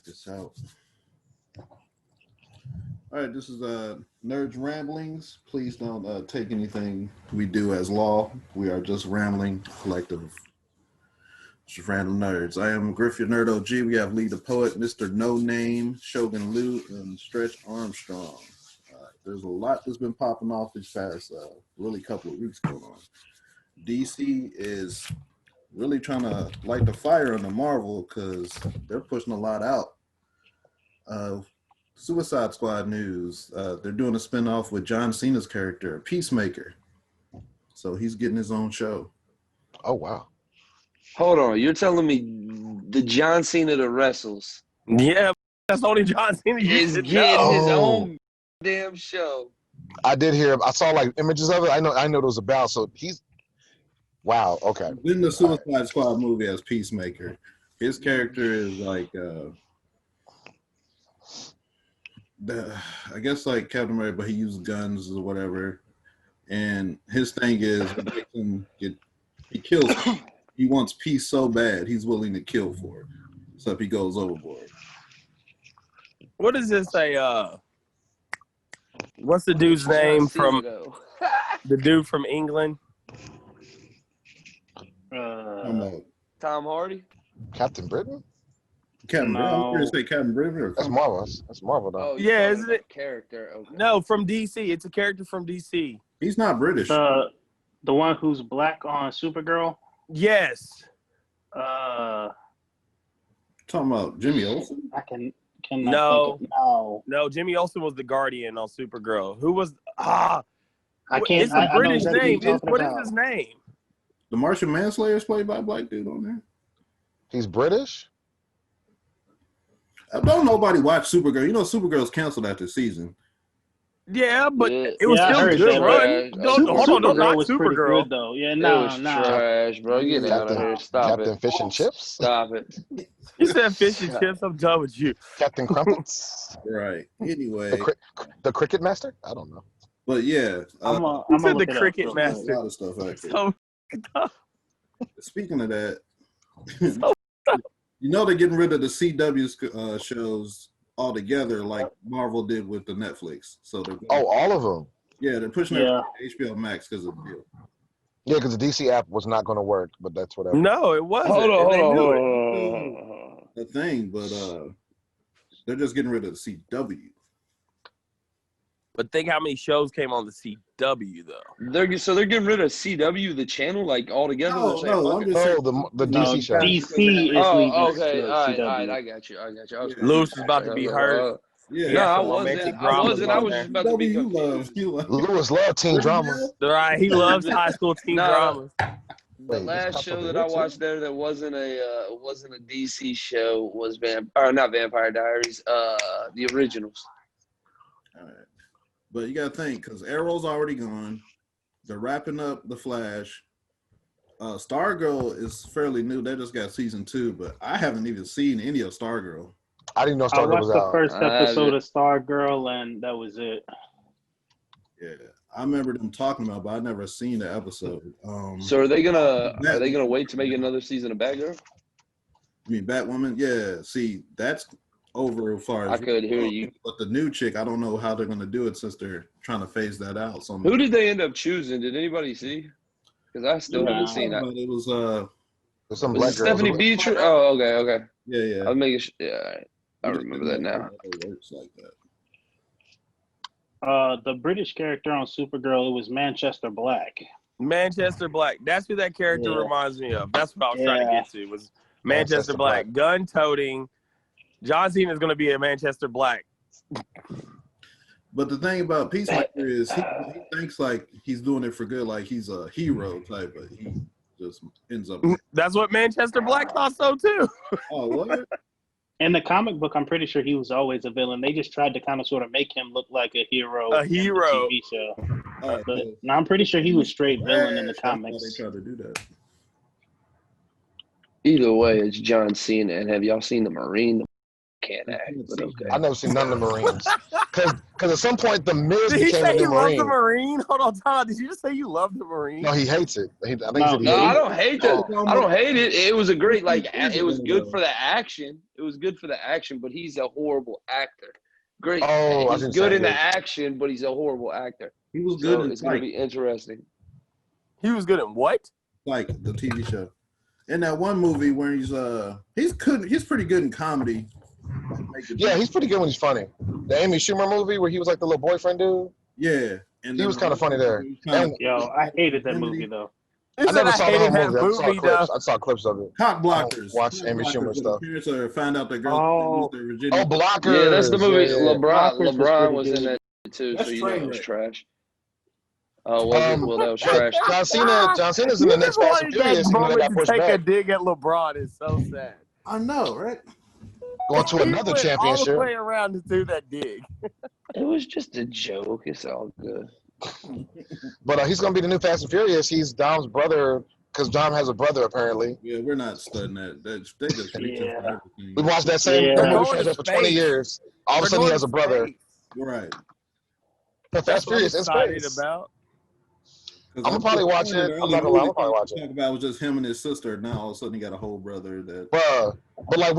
this out. All right, this is Nerdz Ramblings. Please don't take anything we do as law. We are just rambling collective, just random nerds. I am Griff, your Nerd OG. We have Lee the Poet, Mr. No Name, Shogun Lou, and Stretch Armstrong. There's a lot that's been popping off these past really couple of weeks going on. DC is really trying to light the fire under Marvel because they're pushing a lot out. Suicide Squad news. They're doing a spinoff with John Cena's character, Peacemaker. So he's getting his own show. Oh, wow. Hold on. You're telling me the John Cena that wrestles Yeah, that's only John Cena is getting his own damn show. I did hear. I saw like images of it. I know it was about. So he's wow. Okay. In the Suicide Squad movie as Peacemaker, his character is like, I guess like Captain America, but he uses guns or whatever. And his thing is, he kills. He wants peace so bad, he's willing to kill for it. So if he goes overboard. What does this say? What's the dude's name from the dude from England? Tom Hardy? Captain Britain? Captain Britain? I'm going to say Captain Britain. Or That's Marvel. That's Marvel, though. Oh, yeah, isn't it? Character. Okay. No, from DC. It's a character from DC. He's not British. The one who's black on Supergirl? Yes. Talking about Jimmy Olsen? I cannot No. think of, No, Jimmy Olsen was the Guardian on Supergirl. Who was I can't. It's a British exactly name. what What you're is talking his name? The Martian Manslayer is played by a black dude on there. He's British? Don't nobody watch Supergirl. You know Supergirl's canceled after season. Yeah, but Yeah. it was Yeah, I still a heard good that, run. but Hold on, don't knock was pretty Supergirl. good, though. Yeah, It no. was trash, bro. Get out of here. Stop Captain it. Fish and Chips? Stop it. You said fish and chips. I'm done with you. Captain Crumpets? Right. Anyway. The Cricket Master? I don't know. But yeah. I'm You gonna said look the it up cricket real a master. lot of stuff actually. So, Speaking of that, you know they're getting rid of the CW shows altogether like Marvel did with the Netflix. So they're All of them. Yeah, they're pushing it to HBO Max because of the deal. Yeah, because the DC app was not going to work, but that's whatever. no, it wasn't. Hold on, and they hold knew on, it. hold on. The thing, but they're just getting rid of the CW. But think how many shows came on the CW though. They're getting rid of CW, the channel, like altogether. No, They're saying, no, fuck I'm it. just saying. The DC show. DC is Oh, leaving okay. to All CW. right. I got you. I was Lewis is about to be hurt. Yeah, No, I some wasn't. romantic I drama wasn't. I on was there. just about to be you confused. love. Lewis loved teen drama. Right, he loves high school teen No. dramas. The Wait, last this show popped that up I here, watched there that wasn't a DC show was not Vampire Diaries. The originals. All right. But you got to think, because Arrow's already gone. They're wrapping up The Flash. Stargirl is fairly new. They just got season 2, but I haven't even seen any of Stargirl. I didn't know I Stargirl watched was the out. first episode haven't. of Stargirl, and that was it. Yeah, I remember them talking about it, but I never seen the episode. So are they gonna wait to make another season of Batgirl? I mean, Batwoman? Yeah, see, that's over as far as I could hear you. But the new chick, I don't know how they're going to do it since they're trying to phase that out. So Who did they end up choosing? Did anybody see? Because I still haven't seen that. It was There's some Was black it girls. Stephanie Beatrice? Oh, okay. yeah. I was making sure. Yeah, all right. I remember that now. It works like that. The British character on Supergirl, it was Manchester Black. Manchester Black. That's who that character Yeah. reminds me of. That's what I was trying to get to. Was Manchester Manchester Black. Black. Gun toting. John Cena is going to be a Manchester Black. But the thing about Peacemaker is he thinks like he's doing it for good, like he's a hero type, but he just ends up. That's what Manchester Black thought so too. Oh, what? In the comic book, I'm pretty sure he was always a villain. They just tried to kind of sort of make him look like a hero. A in the hero. TV show. Oh, But no, I'm pretty sure he was straight villain in the That's why comics. they tried to do that. Either way, it's John Cena. And have y'all seen the Marine? can't act, but okay. I've never seen none of the Marines. Because at some point, the Miz Did he became a say new you love the Marine. Marine? Hold on, Tom. Did you just say you love the Marine? No, he hates it. I think No. he said he No, hates I it. don't hate the. I don't hate it. It was a great it was good for the action. It was good for the action, but he's a horrible actor. Great. Oh, I He's didn't good say in the that. action, but he's a horrible actor. He was good So in it's going to be interesting. He was good at what? Like the TV show. In that one movie where he's pretty good in comedy. Yeah, he's pretty good when he's funny. The Amy Schumer movie where he was like the little boyfriend dude. Yeah. And He was kind of funny there. And Yo, I hated that movie though. He I said never saw the whole hated that movie. I saw clips of it. Cock I blockers. don't watch Amy Schumer stuff. Parents found out their girls lose their virginity. Oh, Blockers. Yeah, that's the movie. Yeah. LeBron was pretty in good. that too, That's so you know it was trash. trash. Oh, was it? Well, that was trash. John Cena's in the next Fast and Furious, even though they got pushed take a back. dig at LeBron is so sad. I know, right? Going to He another went championship. all the way around to do that dig. It was just a joke. It's all good. But he's going to be the new Fast and Furious. He's Dom's brother, because Dom has a brother, apparently. Yeah, we're not studying that. They just reaching for everything. We watched that same Yeah. movie Going to franchise for 20 space. years. All of a They're sudden, he going has a to brother. space. Right. Fast That's what I'm Furious in excited space. about. I'm gonna probably watch it. I'm not gonna lie, I'll probably watch it. Talk about was just him and his sister. Now all of a sudden he got a whole brother that. Bruh, but like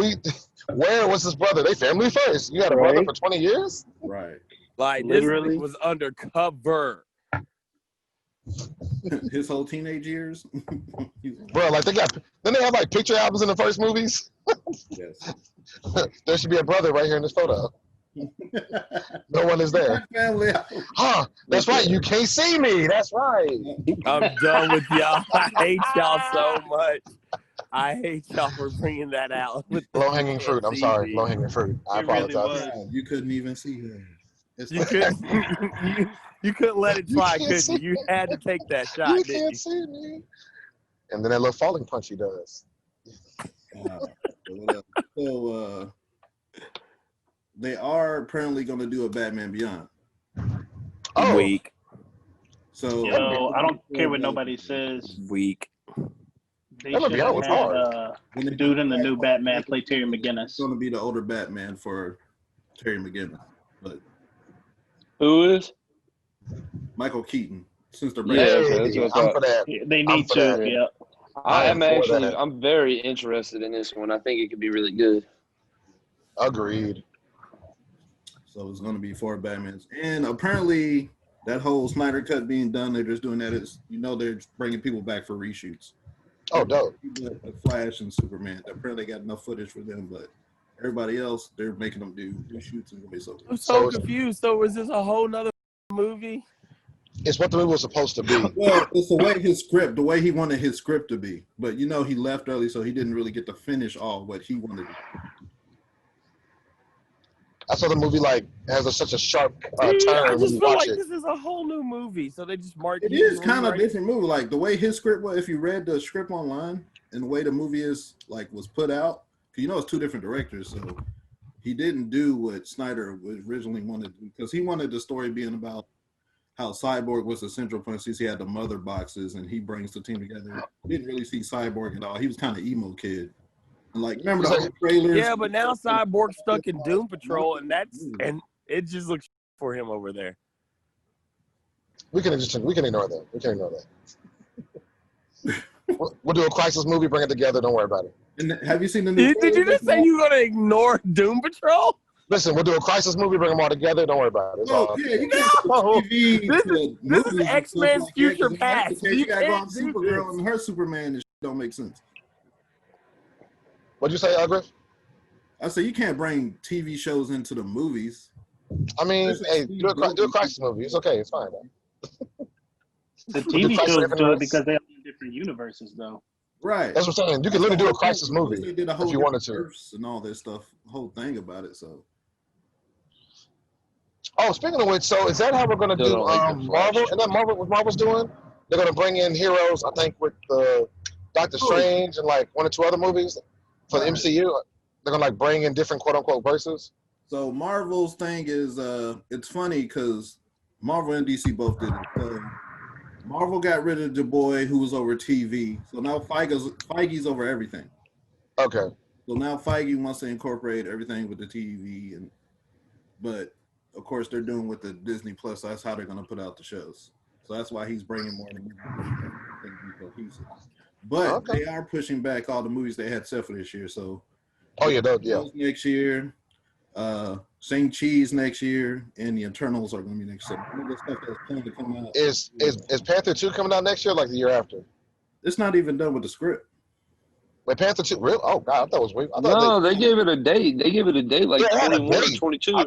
where was his brother? They family first. You had a brother Right. for 20 years? Right. Like, Literally. this was undercover. His whole teenage years. Bro, like then they have like picture albums in the first movies. Yes. There should be a brother right here in this photo. No one is there. Family. Huh, that's right. You can't see me. That's right. I'm done with y'all. I hate y'all so much. I hate y'all for bringing that out. Low hanging fruit. I'm sorry. TV. Low hanging fruit. I It really apologize. was. You couldn't even see her. It's You couldn't, you couldn't let it You fly, can't could see you? You had to take that shot, You didn't can't you? see me. And then that little falling punch he does. So they are apparently going to do a Batman Beyond. Oh, Weak. So Yo, I don't care what nobody says. Weak. They That might should be have hard. had when they the dude in the new Batman it's play Terry McGinnis. going to be the older Batman for Terry McGinnis, but Who is? Michael Keaton, since they're Yeah, bringing okay, that's what I I'm thought. for that. They I'm need for to. that. Yeah. I am for actually. that. I'm very interested in this one. I think it could be really good. Agreed. So it's going to be 4 Batmans, and apparently that whole Snyder cut being done, they're just doing that as they're just bringing people back for reshoots. Oh, dope. Like Flash and Superman, apparently they got enough footage for them, but everybody else they're making them do reshoots and it's so. I'm so confused. So is this a whole nother movie? It's what the movie was supposed to be. Well, it's the way he wanted his script to be, but he left early, so he didn't really get to finish all what he wanted. I saw the movie has such a sharp I turn when just you feel watch like it. this is a whole new movie. So they just mark It it is and kind of rewrite it. different movie, like the way his script was. If you read the script online and the way the movie was put out, it's 2 different directors, so he didn't do what Snyder originally wanted to do, because he wanted the story being about how Cyborg was the central point since he had the mother boxes and he brings the team together. We didn't really see Cyborg at all. He was kind of emo kid. And remember the old trailers? Yeah, but now Cyborg's stuck in Doom Patrol, and it just looks for him over there. We can ignore that. We can ignore that. We'll do a crisis movie, bring it together. Don't worry about it. And have you seen the new? Did you just say you're gonna ignore Doom Patrol? Listen, we'll do a crisis movie, bring them all together. Don't worry about it. It's all Yeah, you can't No! TV This is X-Men's future past. You You got to go on can't do Supergirl this. and her Superman and shit don't make sense. What'd you say, Griff? I say you can't bring TV shows into the movies. I mean, hey, do a crisis movie. It's okay. It's fine. The do TV Crisis shows Infinite do it Earths. because they have different universes, though. Right. That's what I'm saying. You can literally do a crisis They movie did a whole if you wanted to. Earths and all this stuff, whole thing about it. So Oh, speaking of which, so is that how we're gonna do Still don't like the Flash. Marvel? And that what Marvel's doing? They're gonna bring in heroes, I think, with Doctor Strange and 1 or 2 other movies for the Right. MCU. They're gonna bring in different quote unquote verses. So Marvel's thing is, it's funny because Marvel and DC both did it. So Marvel got rid of the boy who was over TV, so now Feige's over everything. Okay. So now Feige wants to incorporate everything with the TV, but of course they're doing with the Disney Plus. That's how they're going to put out the shows. So that's why he's bringing more than cohesive. But they are pushing back all the movies they had set for this year. So those next year, Shang-Chi's next year, and the Eternals are going to be next year. All the stuff that's planned to come out. Is Panther 2 coming out next year, or like the year after? It's not even done with the script. Wait, Panther 2? Real? Oh God, I thought it was weird. They gave it a date. They gave it a date, like 21 or 22. I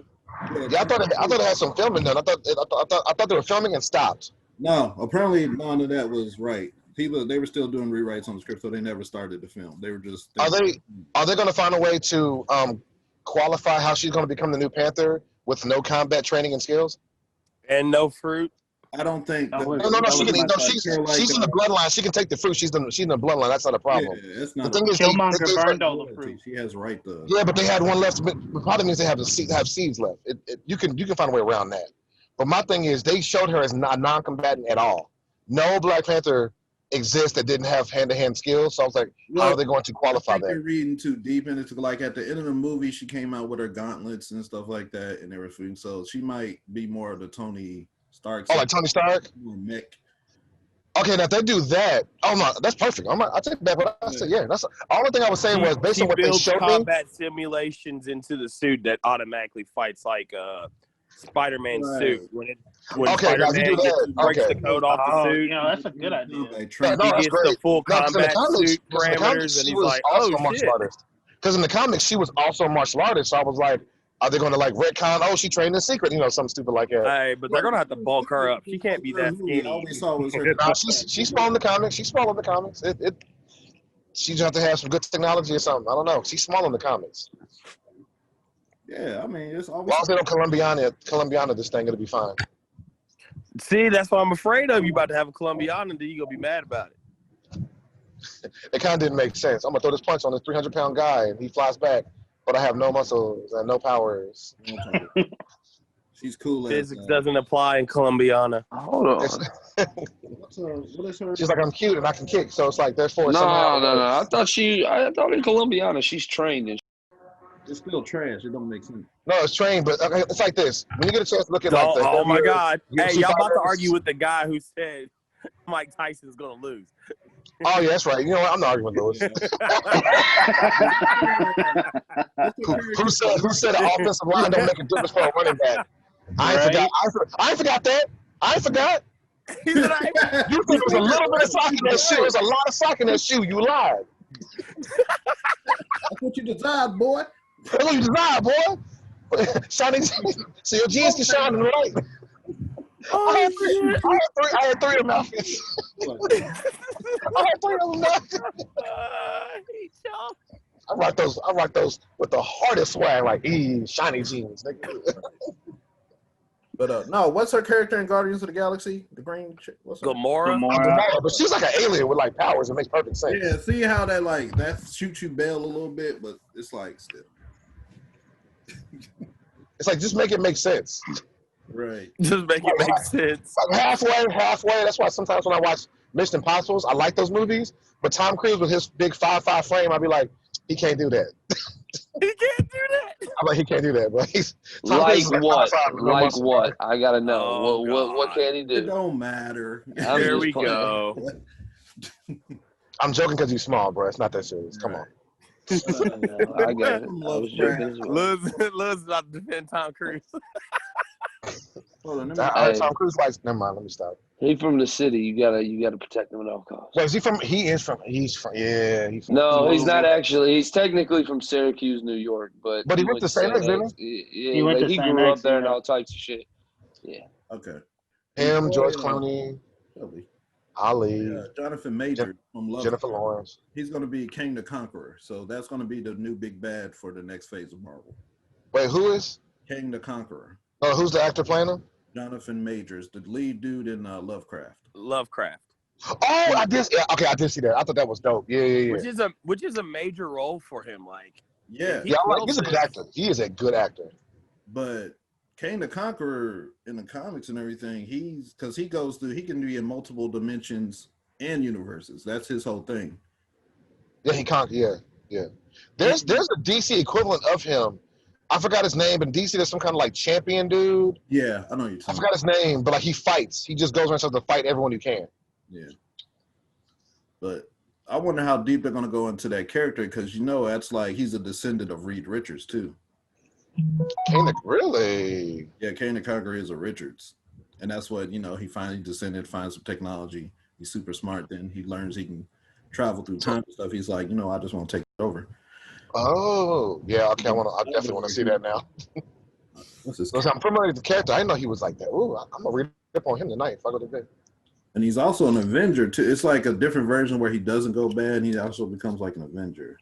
thought it had some filming done. I thought they were filming and stopped. No, apparently none of that was right. They were still doing rewrites on the script, so they never started the film. They were just. Are they going to find a way to qualify how she's going to become the new Panther with no combat training and skills and no fruit? I don't think. No. She's in the bloodline. She can take the fruit. She's in the bloodline. That's not a problem. Yeah, that's not. The thing is, Killmonger burned all the fruit. She has right to. Yeah, but they had one left. The problem is they have seeds left. You can find a way around that. But my thing is, they showed her as not non-combatant at all. No Black Panther exists that didn't have hand-to-hand skills. So I was like, how are they going to qualify that? You're reading too deep into it. Like at the end of the movie, she came out with her gauntlets and stuff like that and everything. So she might be more of the Tony Stark. Oh, like Tony Stark? Mick. Okay, now if they do that, oh no, that's perfect. I'll take that. But I said, that's the only thing I was saying was based on what they showed me. Combat simulations into the suit that automatically fights like Spider-Man suit when Spider-Man breaks the code off the suit. That's a good idea. He gets the full combat suit parameters, and he's like, "Oh shit!" Because in the comics, she was also a martial artist. So I was like, "Are they going to like retcon? Oh, she trained in secret, something stupid like that." Hey, but they're gonna have to bulk her up. She can't be that skinny. All we saw was her. She's small in the comics. She's small in the comics. She just have to have some good technology or something. I don't know. She's small in the comics. Yeah, I mean, it's always. As long as they don't Colombiana this thing, it'll be fine. See, that's what I'm afraid of. You about to have a Colombiana, and then you gonna be mad about it. It kind of didn't make sense. I'm gonna throw this punch on this 300-pound guy, and he flies back, but I have no muscles and no powers. She's cool. Physics doesn't apply in Colombiana. Hold on. What is her? She's like, I'm cute and I can kick, so it's like therefore. No. I thought in Colombiana she's trained and. It's still trash. It don't make sense. No, it's trained, but okay, it's like this. When you get a chance to look at like this. Oh my God! Hey, y'all about to argue with the guy who said Mike Tyson's gonna lose? Oh yeah, that's right. You know what? I'm not arguing with Lewis. who said the offensive line don't make a difference for a running back? I ain't forgot that. I ain't forgot. You think it was a little bit of sock in that shoe? There's a lot of sock in that shoe. You lied. That's what you desired, boy. That's what you desired, boy. Shining, so your jeans can shine in the light. I had three of them outfits. I had three of them outfits. I rock those with the hardest swag, like shiny jeans. But no, what's her character in Guardians of the Galaxy? The green chick. What's her? Gamora. But she's like an alien with like powers. It makes perfect sense. Yeah, see how that shoots you bail a little bit, but it's like still. It's like just make it make sense. Right. Just make it make sense. Like halfway. That's why sometimes when I watch Mission Impossibles, I like those movies. But Tom Cruise with his big 5'5" frame, I'd be like, he can't do that. He can't do that. I'm like, he can't do that, bro. Like what? I gotta know. What can he do? It don't matter. There we go. I'm joking because he's small, bro. It's not that serious. Come on. I got it. I was joking as well. Luz about to defend Tom Cruise. Tom Cruise likes. Never mind. Let me stop. He's from the city. You gotta protect him at all costs. Wait, is he from? He's from. Yeah. No, he's not actually. He's technically from Syracuse, New York, but he went to Cena, didn't he? Yeah, he grew up there and all types of shit. Yeah. Okay. Him, George Clooney, Ali, Jonathan Majors from Love. Jennifer Lawrence. He's going to be King the Conqueror, so that's going to be the new big bad for the next phase of Marvel. Wait, who is King the Conqueror? Oh, who's the actor playing him? Jonathan Majors, the lead dude in Lovecraft. Oh, I did see that. I thought that was dope. Yeah. Which is a major role for him. Like, he's a good actor. He is a good actor. But King the Conqueror in the comics and everything, he can be in multiple dimensions and universes. That's his whole thing. Yeah, he conquered. Yeah. There's a DC equivalent of him. I forgot his name, but in DC there's some kind of like champion dude. Yeah, I know you're talking. I forgot his name, but like he fights. He just goes around to fight everyone he can. Yeah. But I wonder how deep they're gonna go into that character because that's like he's a descendant of Reed Richards too. Kane, really? Yeah, Kane the Conqueror is a Richards, and that's what he finally descended, finds some technology. He's super smart. Then he learns he can travel through time and stuff. He's like, I just want to take it over. Oh, yeah. Okay, I definitely want to see that now. I'm familiar with the character. I didn't know he was like that. Ooh, I'm gonna read up on him tonight if I go to bed. And he's also an Avenger too. It's like a different version where he doesn't go bad. He also becomes like an Avenger.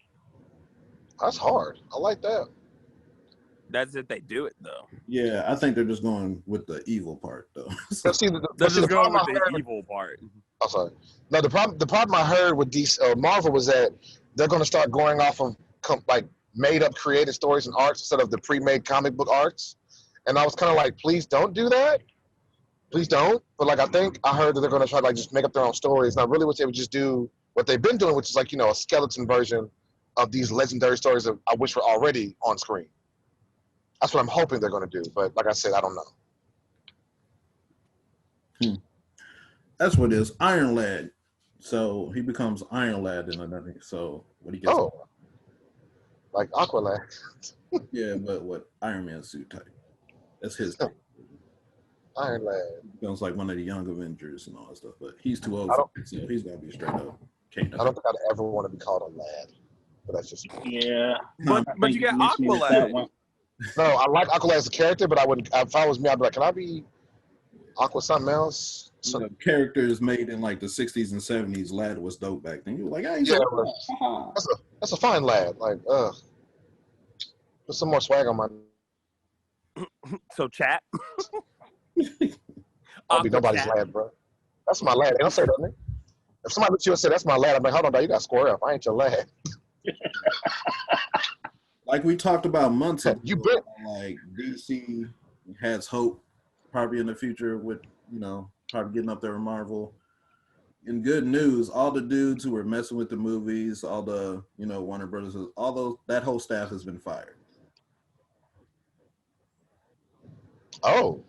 That's hard. I like that. That's if they do it though. Yeah, I think they're just going with the evil part though. They're just going with the evil part. Oh, sorry. No, the problem I heard with DC, Marvel was that they're going to start going off of like made up creative stories and arts instead of the pre-made comic book arts. And I was kind of like, please don't do that. Please don't. But like I think I heard that they're going to try to like just make up their own stories. Now really what they would just do what they've been doing, which is like a skeleton version of these legendary stories that I wish were already on screen. That's what I'm hoping they're going to do. But like I said, I don't know. That's what it is. Iron Lad. So he becomes Iron Lad in another. So what he gets? Oh, like Aqualad. Yeah, but what Iron Man suit type? That's his type. Iron Lad. He becomes like one of the young Avengers and all that stuff. But he's too old for it, so he's gonna be straight up. I don't think I'd ever want to be called a lad. But that's just yeah. But you got Aqualad. No, I like Aqualad as a character, but I wouldn't. If I was me, I'd be like, can I be Aqua something else? Characters made in like the 60s and 70s, lad was dope back then. You were like, that's a fine lad. Like, put some more swag on my. So chat. I'll be nobody's chat. Lad, bro. That's my lad. And I'll say that, man. If somebody looks at you and say that's my lad, I'm like, hold on, dog, you got to square up. I ain't your lad. Like we talked about months ago, you bet. Like DC has hope probably in the future with probably getting up there with Marvel. In good news, all the dudes who were messing with the movies, all the Warner Brothers, that whole staff has been fired. Oh,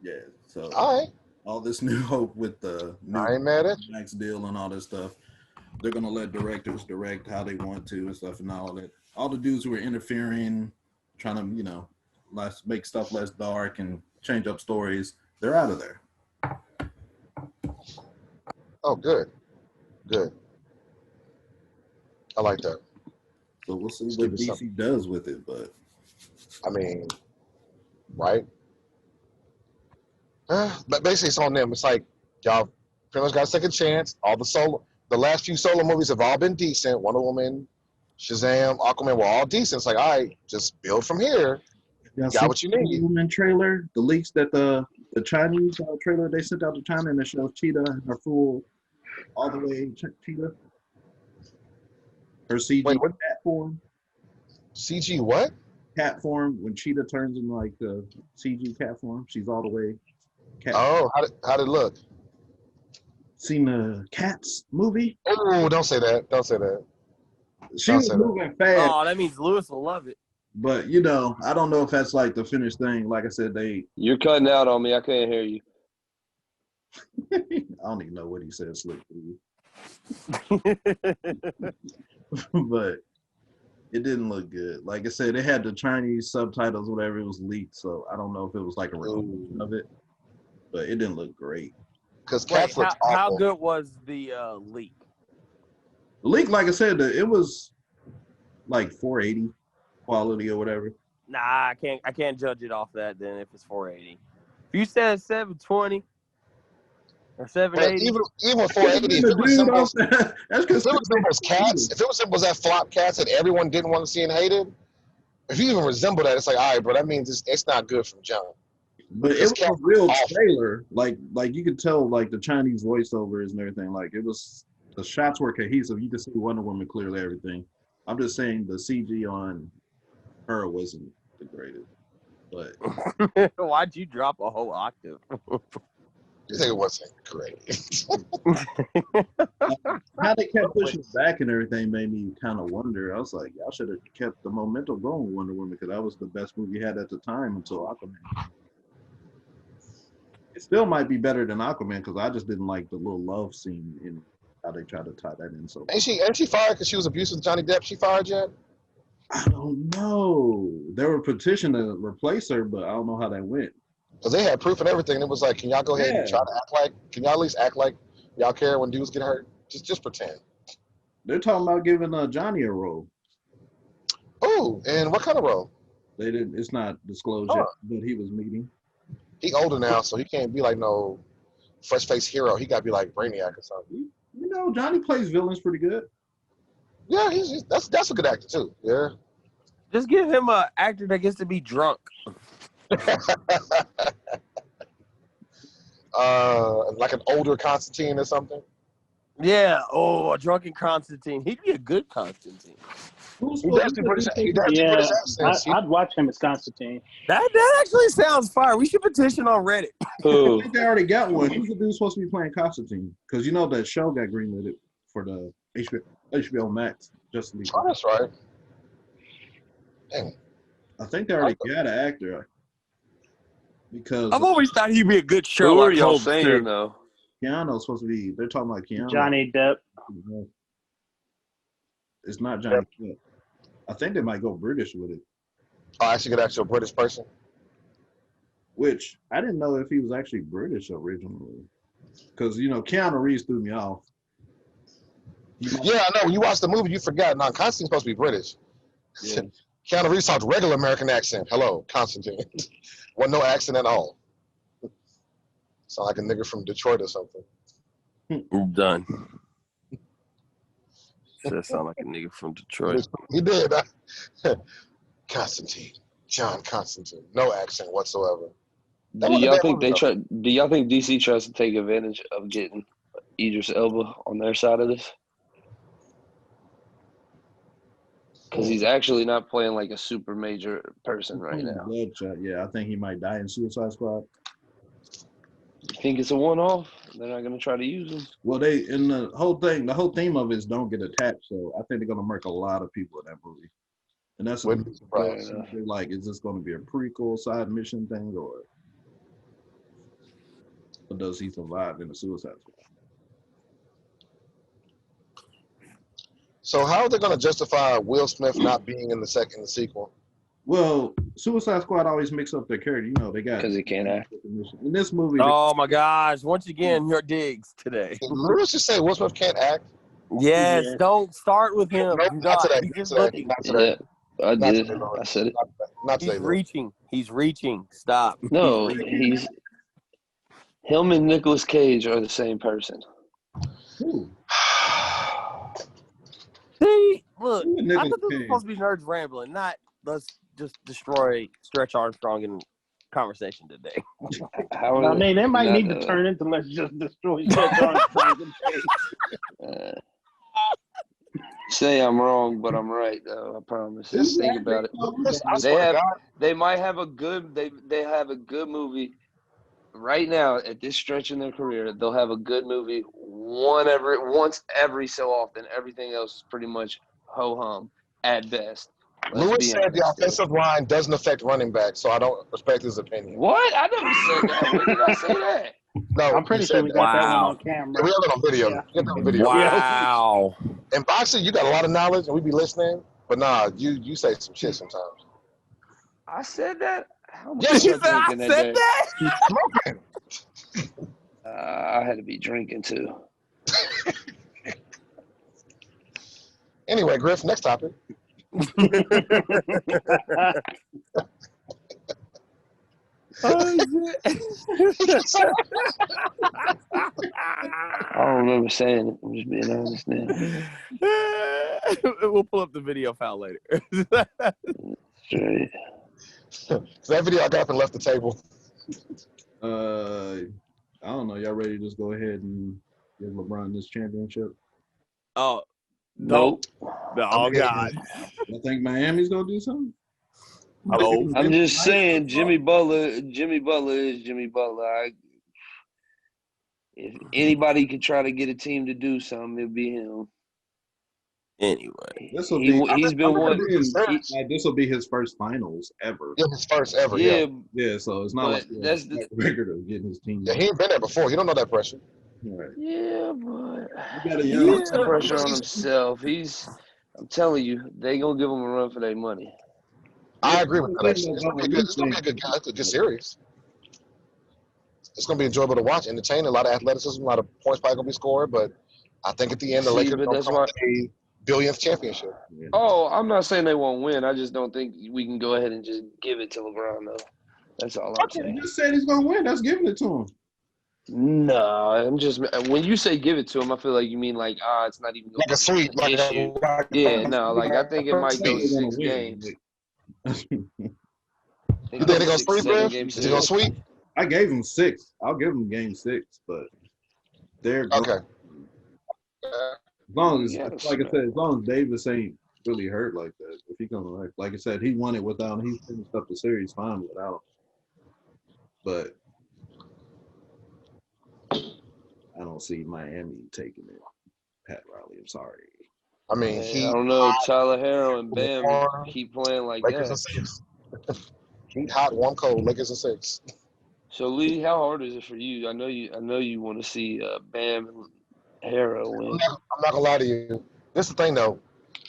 yeah. So all this new hope with the new I ain't mad at you. Max deal and all this stuff. They're gonna let directors direct how they want to and stuff and all that. All the dudes who are interfering, trying to make stuff less dark and change up stories, they're out of there. Oh, good. I like that. So we'll see what DC does with it, but I mean, right? But basically, it's on them. It's like y'all pretty much got a second chance. The last few solo movies have all been decent. Wonder Woman, Shazam, Aquaman were all decent. It's like, all right, just build from here. You got what you need. Woman trailer, the leaks that the Chinese trailer they sent out to China and it shows Cheetah and her full all the way Cheetah. Her CG cat form. CG what? Cat form. When Cheetah turns in like the CG cat form, she's all the way cat. Oh, how'd it look? Seen the Cats movie? Oh, don't say that. Don't say that. She was moving fast. Oh, that means Lewis will love it. But I don't know if that's like the finished thing. Like I said, You're cutting out on me. I can't hear you. I don't even know what he said, Slick. But it didn't look good. Like I said, it had the Chinese subtitles, whatever. It was leaked, so I don't know if it was like a recording of it. But it didn't look great. Because Cats looks awful. How good was the leak? The leak, like I said, it was like 480 quality or whatever. Nah, I can't judge it off that then if it's 480. If you said 720 or 780, even 480, if it resembles Cats, if it resembles that flop Cats that everyone didn't want to see and hated, if you even resemble that, it's like, all right, bro, that means it's not good from jump. But it was a real trailer. Like you could tell, like the Chinese voiceovers and everything. Like it was, the shots were cohesive. You could see Wonder Woman clearly, everything. I'm just saying the CG on her wasn't the greatest. But why'd you drop a whole octave? You think it wasn't great? How they kept pushing it back and everything made me kind of wonder. I was like, y'all should have kept the momentum going with Wonder Woman because that was the best movie you had at the time until Aquaman. It still might be better than Aquaman because I just didn't like the little love scene in how they tried to tie that in. So Ain't she fired because she was abusive with Johnny Depp? She fired yet? I don't know. They were petitioning to replace her, but I don't know how that went. Because they had proof and everything. It was like, can y'all go ahead and try to act like? Can y'all at least act like y'all care when dudes get hurt? Just pretend. They're talking about giving Johnny a role. Oh, and what kind of role? They didn't. It's not disclosed yet, but he was meeting. He older now, so he can't be like no fresh face hero. He got to be like Brainiac or something. You know, Johnny plays villains pretty good. Yeah, that's a good actor too. Yeah. Just give him an actor that gets to be drunk. Like an older Constantine or something. Yeah. Oh, a drunken Constantine. He'd be a good Constantine. I'd watch him as Constantine. That actually sounds fire. We should petition on Reddit. I think they already got one. Who's the dude supposed to be playing Constantine? Because you know that show got greenlit for the HBO Max. Oh, that's right. Dang. I think they already got an actor. Because I've always thought he'd be a good Who Sherlock are y'all Holmes saying too. though? Keanu's supposed to be. They're talking about Keanu. Johnny Depp. It's not Johnny Depp. I think they might go British with it. Oh, actually, could actually a British person. Which I didn't know if he was actually British originally. Because you know, Keanu Reeves threw me off. Yeah, I know. When you watch the movie, you forgot. Now, Constantine's supposed to be British. Yeah. Keanu Reeves talked regular American accent. Hello, Constantine. Wasn't no accent at all. Sound like a nigga from Detroit or something. I'm done. That sound like a nigga from Detroit. He did. Constantine. John Constantine. No accent whatsoever. Do y'all think DC tries to take advantage of getting Idris Elba on their side of this? Because he's actually not playing like a super major person right now. Bloodshot. Yeah, I think he might die in Suicide Squad. You think it's a one-off? They're not going to try to use him? Well, the whole theme of it is don't get attached. So I think they're going to murk a lot of people in that movie. And that's what they're like, is this going to be a prequel side mission thing or does he survive in the Suicide Squad? So how are they going to justify Will Smith not being in the sequel? Well, Suicide Squad always mix up their character. You know, they got... Because he can't act. In this movie... Oh, my gosh. Once again, your digs today. Let's just say Will Smith can't act. Yes, don't start with him. Nope, not today. He's just looking. I did. I said it. Not today. He's reaching. He's reaching. Stop. No, him and Nicolas Cage are the same person. Ooh. See, look, Ooh, I thought this was supposed to be Nerdz Rambling, not let's just destroy Stretch Armstrong in conversation today. I mean, they might need to turn into let's just destroy Stretch Armstrong. Say I'm wrong, but I'm right though. I promise. Just think about it. They might have a good. They have a good movie right now at this stretch in their career. They'll have a good movie once every so often. Everything else is pretty much ho hum at best. Lewis said the offensive line doesn't affect running back, so I don't respect his opinion. What? I never said that. When did I say that? No, I'm pretty sure we got that one on camera. We have it on video. Yeah. Wow. In boxing, you got a lot of knowledge, and we be listening. But nah, you say some shit sometimes. I said that. How much Yes, was you I drinking said that day? Smoking. I had to be drinking too. Anyway, Griff, next topic. I don't remember saying it. I'm just being honest now. We'll pull up the video file later. Straight. So that video I got up and left the table. I don't know. Y'all ready to just go ahead and give LeBron this championship? Oh, Nope. oh God. I think Miami's gonna do something. I'm just saying, Jimmy Butler is Jimmy Butler. If anybody could try to get a team to do something, it'd be him. Anyway, this will be. He's been one. This will be his first finals ever. Yeah, his first ever. Yeah, yeah. So it's not like that's the record of getting his team. Yeah, he ain't been there before. He don't know that pressure. Right. Yeah, but He puts the pressure on himself. I'm telling you, they gonna give him a run for their money. I agree with that. It's gonna be a good series. It's gonna be enjoyable to watch, entertaining, a lot of athleticism, a lot of points probably gonna be scored, but I think at the end the Lakers gonna come with a billionth championship. Oh, I'm not saying they won't win. I just don't think we can go ahead and just give it to LeBron though. That's all I'm saying. You just said he's gonna win. That's giving it to him. No, I'm just when you say give it to him, I feel like you mean like it's not even like a sweep, like issue. I think it might go 6 games. You think they're gonna sweep, bro? Is he gonna sweep? I gave him 6. I'll give him game 6, but they're okay. As long as, like I said, as long as Davis ain't really hurt like that, if he comes like I said, he won it without him. He finished up the series fine without him. But I don't see Miami taking it. Pat Riley, I'm sorry. I mean, I don't know. Tyler Harrell and Bam keep playing like Lakers that. Heat hot, warm, cold. Lakers and 6. So Lee, how hard is it for you? I know you want to see Bam and Harrell win. I'm not gonna lie to you. This is the thing though.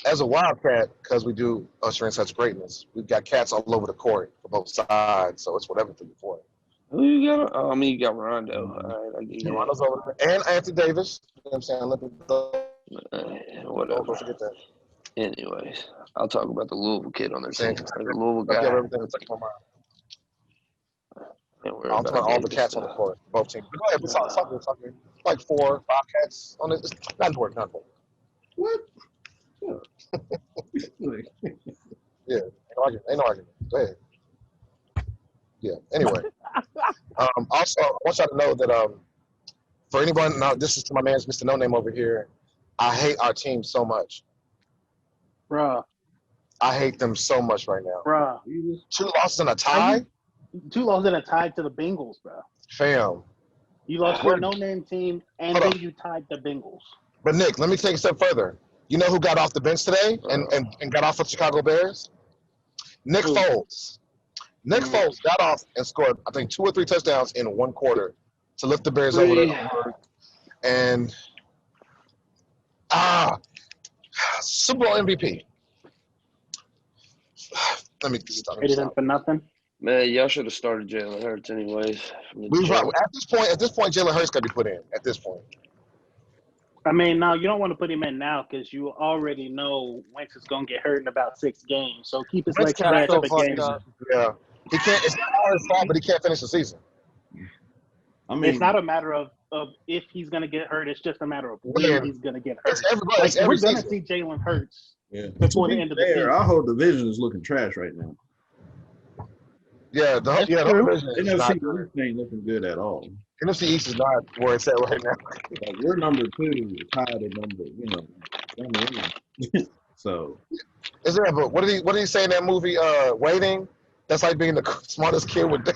As a Wildcat, because we do usher in such greatness, we've got cats all over the court for both sides, so it's whatever for you for it. Who you got? Oh, I mean, you got Rondo. All right, Rondo's over there. And Anthony Davis. You know what I'm saying? Whatever. Don't forget that. Anyways, I'll talk about the Louisville kid on their team. The Louisville I guy. have everything to take my mind. I'm talking all the cats on the court, both teams. Go ahead, talk. Like 4 or 5 cats on it. Not important. What? Yeah, ain't no argument. Go ahead. Yeah. Anyway, also I want y'all to know that for anyone, now this is to my man Mr. No Name over here. I hate our team so much. Bruh. I hate them so much right now. Bruh. 2 losses and a tie? 2 losses and a tie to the Bengals, bro. Fam. You lost to a no-name team, and then you tied the Bengals. But, Nick, let me take a step further. You know who got off the bench today and got off with the Chicago Bears? Nick Foles. Nick Foles got off and scored, I think, 2 or 3 touchdowns in 1 quarter to lift the Bears over there. And, Super Bowl MVP. Let me stop. Hated him for nothing. Man, y'all should have started Jalen Hurts anyways. At this point, Jalen Hurts got to be put in. At this point. I mean, no, you don't want to put him in now because you already know Wentz is going to get hurt in about 6 games. So keep his legs fresh up again. Yeah, he can't. It's not his fault, but he can't finish the season. I mean, it's not a matter of if he's going to get hurt. It's just a matter of when he's going to get hurt. We're going to see Jalen Hurts before the end of the season. Our whole division is looking trash right now. Yeah, the division NFC ain't looking good at all. NFC East is not where it's at right now. Like we're number 2, tied at number 1. So is there? But what did he say in that movie? Waiting. That's like being the smartest kid with.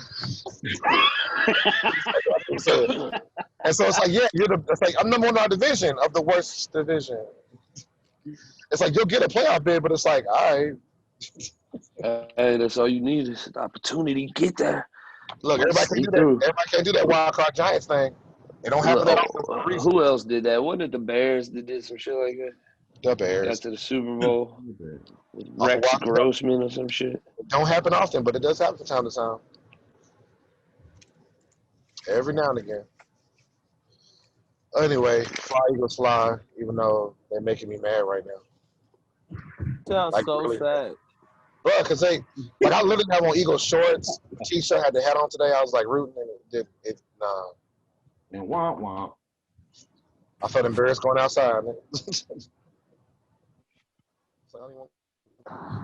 And so it's like, yeah, it's like I'm number 1 in our division of the worst division. It's like you'll get a playoff bid, but it's like, all right. Hey, that's all you need is an opportunity to get there. Look, everybody can't do that. Everybody can't do that wild card Giants thing. They don't have that often. Who else did that? Wasn't it the Bears that did some shit like that? The Bears got to the Super Bowl with Rex Grossman or some shit. It don't happen often, but it does happen from time to time. Every now and again. Anyway, fly Eagles fly, even though they're making me mad right now. Sounds like, so really sad. Bro, because I literally have on Eagles shorts, T-shirt, had the hat on today. I was like rooting, and nah. And womp womp. I felt embarrassed going outside.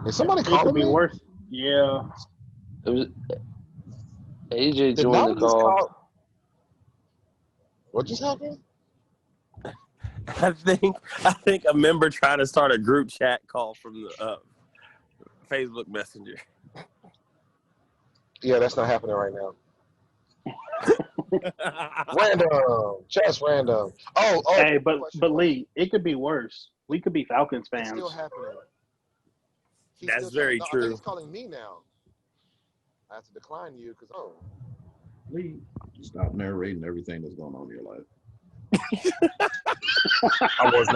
Is somebody calling me? Worse. Yeah. It was AJ joined the call. What just happened? I think a member tried to start a group chat call from the Facebook Messenger. Yeah, that's not happening right now. Random. Just random. Oh. Hey, but Lee, it could be worse. We could be Falcons fans. It's still happening. That's very true. I think he's calling me now. I have to decline you because Lee, stop narrating everything that's going on in your life. I was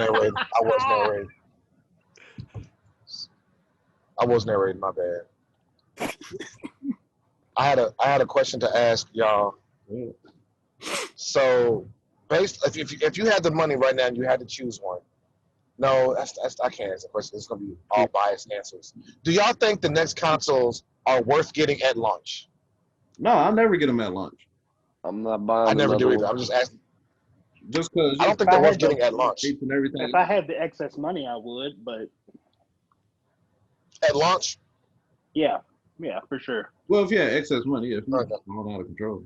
narrating. My bad. I had a question to ask y'all. Yeah. So, if you had the money right now and you had to choose one, no, I can't answer the question. It's gonna be all biased answers. Do y'all think the next consoles are worth getting at launch? No, I'll never get them at launch. I'm not buying. I never do either. One. I'm just asking. Just because I don't think they're worth getting at launch. And everything. If I had the excess money, I would, but at launch. Yeah, for sure. Well, if you had excess money, if not all out of control.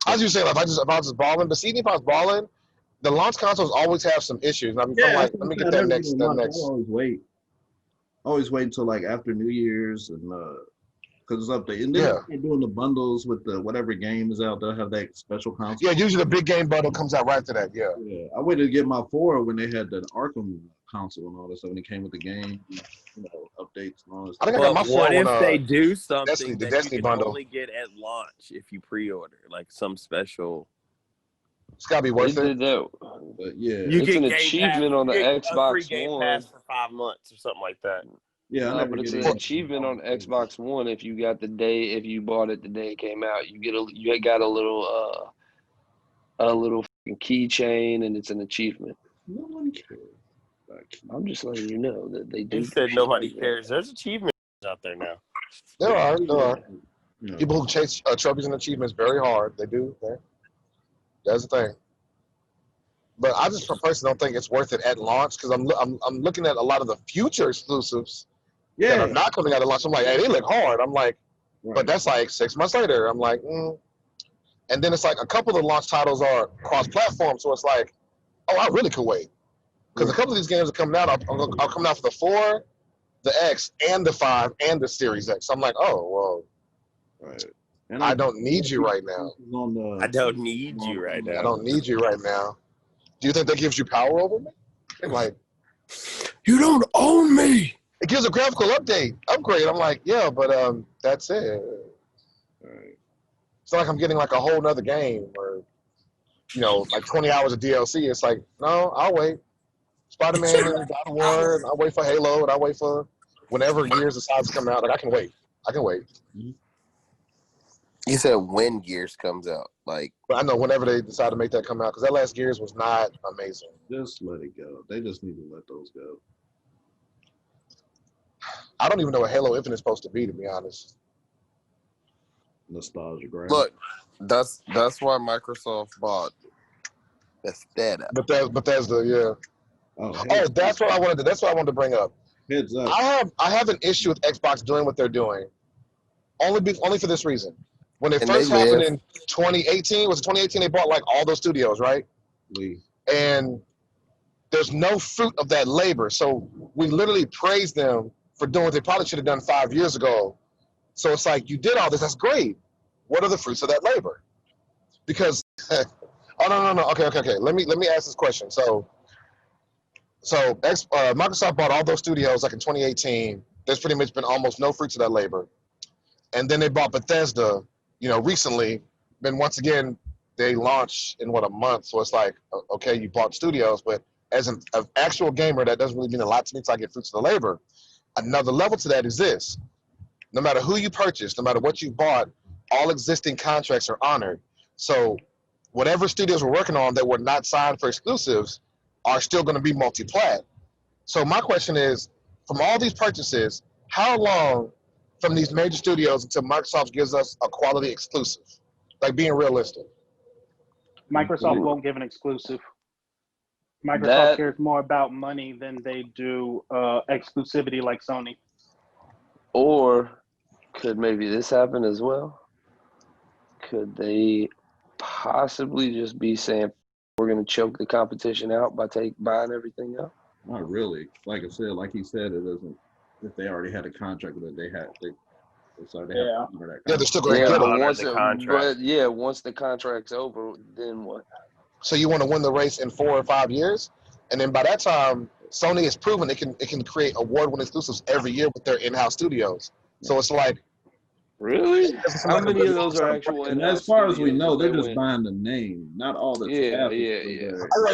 I was just saying, if I was just balling, but see, if I was balling, the launch consoles always have some issues. I'm like, let me get that next. I always wait until like after New Year's and because it's updated. And then they're doing the bundles with the whatever game is out. They'll have that special console. Yeah, usually the big game bundle comes out right after that. Yeah. Yeah, I waited to get my 4 when they had the Arkham console and all that stuff. When it came with the game, updates and all that stuff. I think I got my 4 what if when, they do something the that Destiny you can bundle. only get at launch if you pre-order, like some special? It's gotta be worth it. But yeah, it's an achievement on the Xbox free Game One. Pass for 5 months or something like that. Yeah, but it's an achievement on Xbox One. If you got if you bought it the day it came out, you got a little fucking keychain, and it's an achievement. No one cares. I'm just letting you know that they do. He said nobody cares. There's achievements out there now. There are. People who chase trophies and achievements very hard. They do. That's the thing. But I just personally don't think it's worth it at launch because I'm looking at a lot of the future exclusives that are not coming out at launch. I'm like, hey, they look hard. I'm like, but that's like 6 months later. I'm like, And then it's like a couple of the launch titles are cross-platform, so it's like, oh, I really could wait. Because a couple of these games are coming out. I'll come out for the 4, the X, and the 5, and the Series X. So I'm like, oh, well, and I don't need you right now. I don't need you right now. I don't need you right now. Do you think that gives you power over me? Like, you don't own me. It gives a graphical upgrade. I'm like, yeah, but that's it. It's not like I'm getting like a whole nother game or, like 20 hours of DLC. It's like, no, I'll wait. Spider-Man and God of War, and I'll wait for Halo, and I'll wait for whenever Gears decides to come out. Like, I can wait. You said when Gears comes out, like. But I know whenever they decide to make that come out, because that last Gears was not amazing. Just let it go. They just need to let those go. I don't even know what Halo Infinite is supposed to be honest. Nostalgia grab. Look, that's why Microsoft bought Bethesda. Bethesda, yeah. That's what I wanted to bring up. Heads up. I have an issue with Xbox doing what they're doing. Only for this reason. When it first happened in 2018, was it 2018 they bought like all those studios, right? And there's no fruit of that labor. So we literally praise them for doing what they probably should have done 5 years ago. So it's like, you did all this, that's great. What are the fruits of that labor? Because no. Okay. Let me ask this question. So Microsoft bought all those studios like in 2018. There's pretty much been almost no fruits of that labor. And then they bought Bethesda, recently. Then once again, they launched in a month. So it's like, okay, you bought studios, but as an actual gamer, that doesn't really mean a lot to me until I get fruits of the labor. Another level to that is this. No matter who you purchase, no matter what you bought, all existing contracts are honored. So whatever studios we're working on that were not signed for exclusives are still going to be multi-plat. So my question is, from all these purchases, how long from these major studios until Microsoft gives us a quality exclusive? Like, being realistic. Microsoft won't give an exclusive. Microsoft cares more about money than they do exclusivity like Sony. Or could maybe this happen as well? Could they possibly just be saying, we're going to choke the competition out by buying everything up? Not really. Like I said, like he said, it doesn't. If they already had a contract with it, So they have to honor that contract. Yeah, they're still going to get once the contract's over, then what? So you want to win the race in 4 or 5 years, and then by that time, Sony has proven it can create award-winning exclusives every year with their in-house studios. So it's like, really, how many of those are actual? And as far as we know, they're just buying the name, not all the yeah.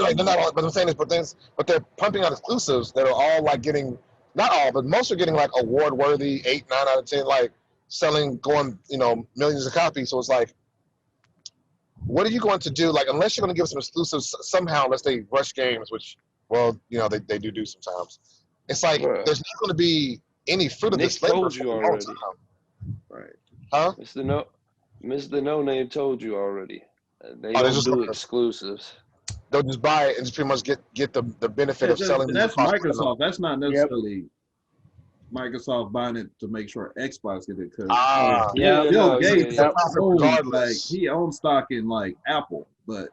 Like, they're not all, but I'm saying this, but they're pumping out exclusives that are all like getting, not all, but most are getting like award-worthy, 8, 9 out of 10, like selling, going, millions of copies. So it's like, what are you going to do? Like, unless you're going to give some exclusives somehow, unless they rush games, which, well, they do sometimes. It's like there's not going to be any fruit of this labor. Told you already. Right? Huh? Mr. No Name told you already. They don't do exclusives. They'll just buy it and just pretty much get the benefit of selling. That's Microsoft. That's not necessarily Microsoft buying it to make sure Xbox get it. Because Bill Gates, like, he owns stock in like Apple, but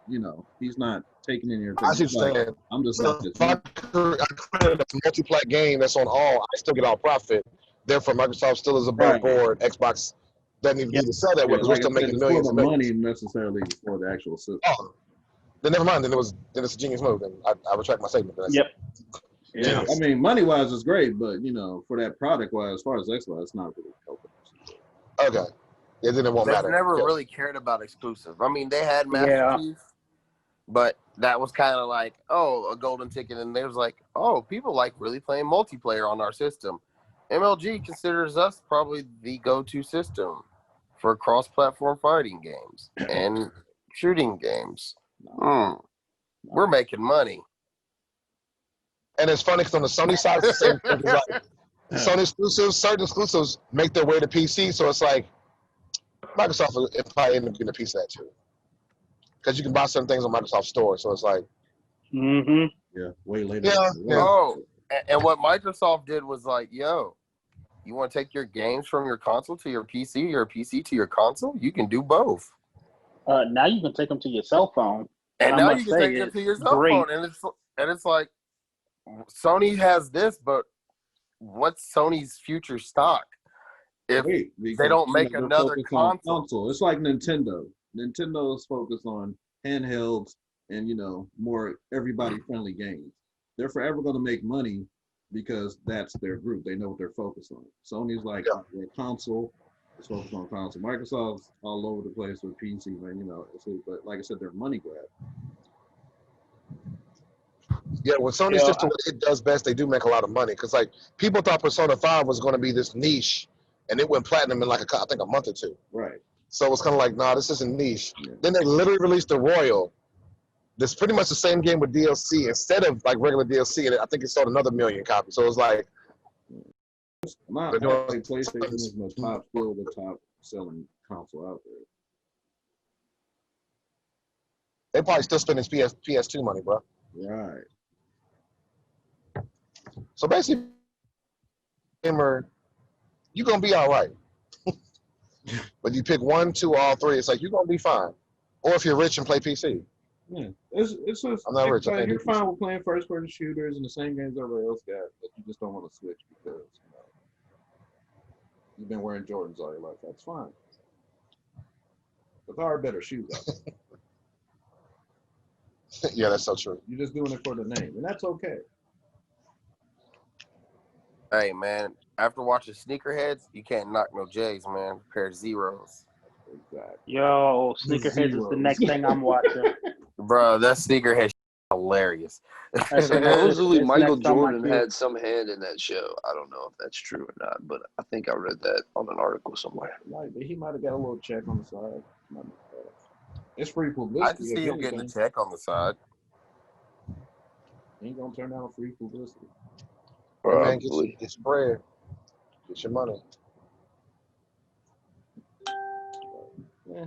he's not taking any of it. I see what you're saying. I'm just if I create a multiplayer game that's on all, I still get all profit. Therefore, Microsoft still is above board. Xbox doesn't even need to sell that way because we're still making millions. For the money necessarily for the actual system. Oh, then never mind. Then it's a genius move, and I retract my statement. Yeah, I mean, money-wise, it's great, but, for that product-wise, as far as Xbox, it's not really helping. Okay. Yeah, then it won't matter. They've never really cared about exclusive. I mean, they had Master Chief, but that was kind of like, a golden ticket, and they was like, people like really playing multiplayer on our system. MLG considers us probably the go-to system for cross-platform fighting games and shooting games. We're making money. And it's funny because on the Sony side, it's the same thing. Like, Sony exclusives, certain exclusives make their way to PC, so it's like Microsoft will probably end up getting a piece of that too. Because you can buy certain things on Microsoft Store, so it's like, way later. And what Microsoft did was like, you want to take your games from your console to your PC, your PC to your console? You can do both. Now you can take them to your cell phone. And now you can take it to your cell phone, and it's like, Sony has this, but what's Sony's future stock if they don't make another console? It's like Nintendo. Nintendo is focused on handhelds and more everybody-friendly games. They're forever going to make money because that's their group. They know what they're focused on. Sony's like their console. It's focused on console. Microsoft's all over the place with PC, but like I said, they're money grab. Yeah, when Sony's system, what it does best, they do make a lot of money. Because, like, people thought Persona 5 was going to be this niche, and it went platinum in, I think a month or two. Right. So it was kind of like, nah, this isn't niche. Yeah. Then they literally released the Royal. This pretty much the same game with DLC instead of, like, regular DLC, and I think it sold another 1 million copies. So it was like... PlayStation is still the top-selling console out there. They probably still spending PS2 money, bro. Right. So basically, gamer, you're gonna be all right. But you pick 1, 2, all 3. It's like you're gonna be fine. Or if you're rich and play PC. Yeah, it's just, I'm not rich. You're fine with playing first-person shooters and the same games everybody else got, but you just don't want to switch because you've been wearing Jordans all your life. That's fine. But there are better shoes out there. Yeah, that's so true. You're just doing it for the name, and that's okay. Hey, man, after watching Sneakerheads, you can't knock no J's, man. Pair of zeros. Exactly. Yo, Sneakerheads is the next thing I'm watching. Bro, that Sneakerhead hilarious. Supposedly Michael Jordan had some hand in that show. I don't know if that's true or not, but I think I read that on an article somewhere. He might have got a little check on the side. It's free publicity. I can see him getting a check on the side. Ain't gonna turn down free publicity. Man, get your bread. Get your money. Yeah.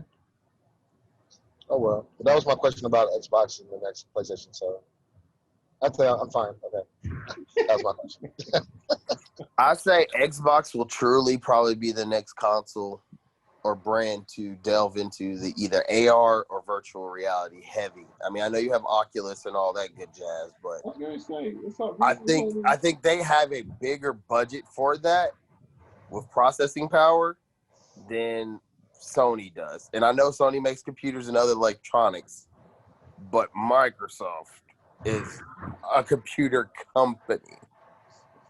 Oh well. But that was my question about Xbox and the next PlayStation, so I'm fine. Okay. That was my question. I say Xbox will truly probably be the next console or brand to delve into the either AR or virtual reality heavy. I mean, I know you have Oculus and all that good jazz, but I think they have a bigger budget for that with processing power than Sony does. And I know Sony makes computers and other electronics, but Microsoft is a computer company.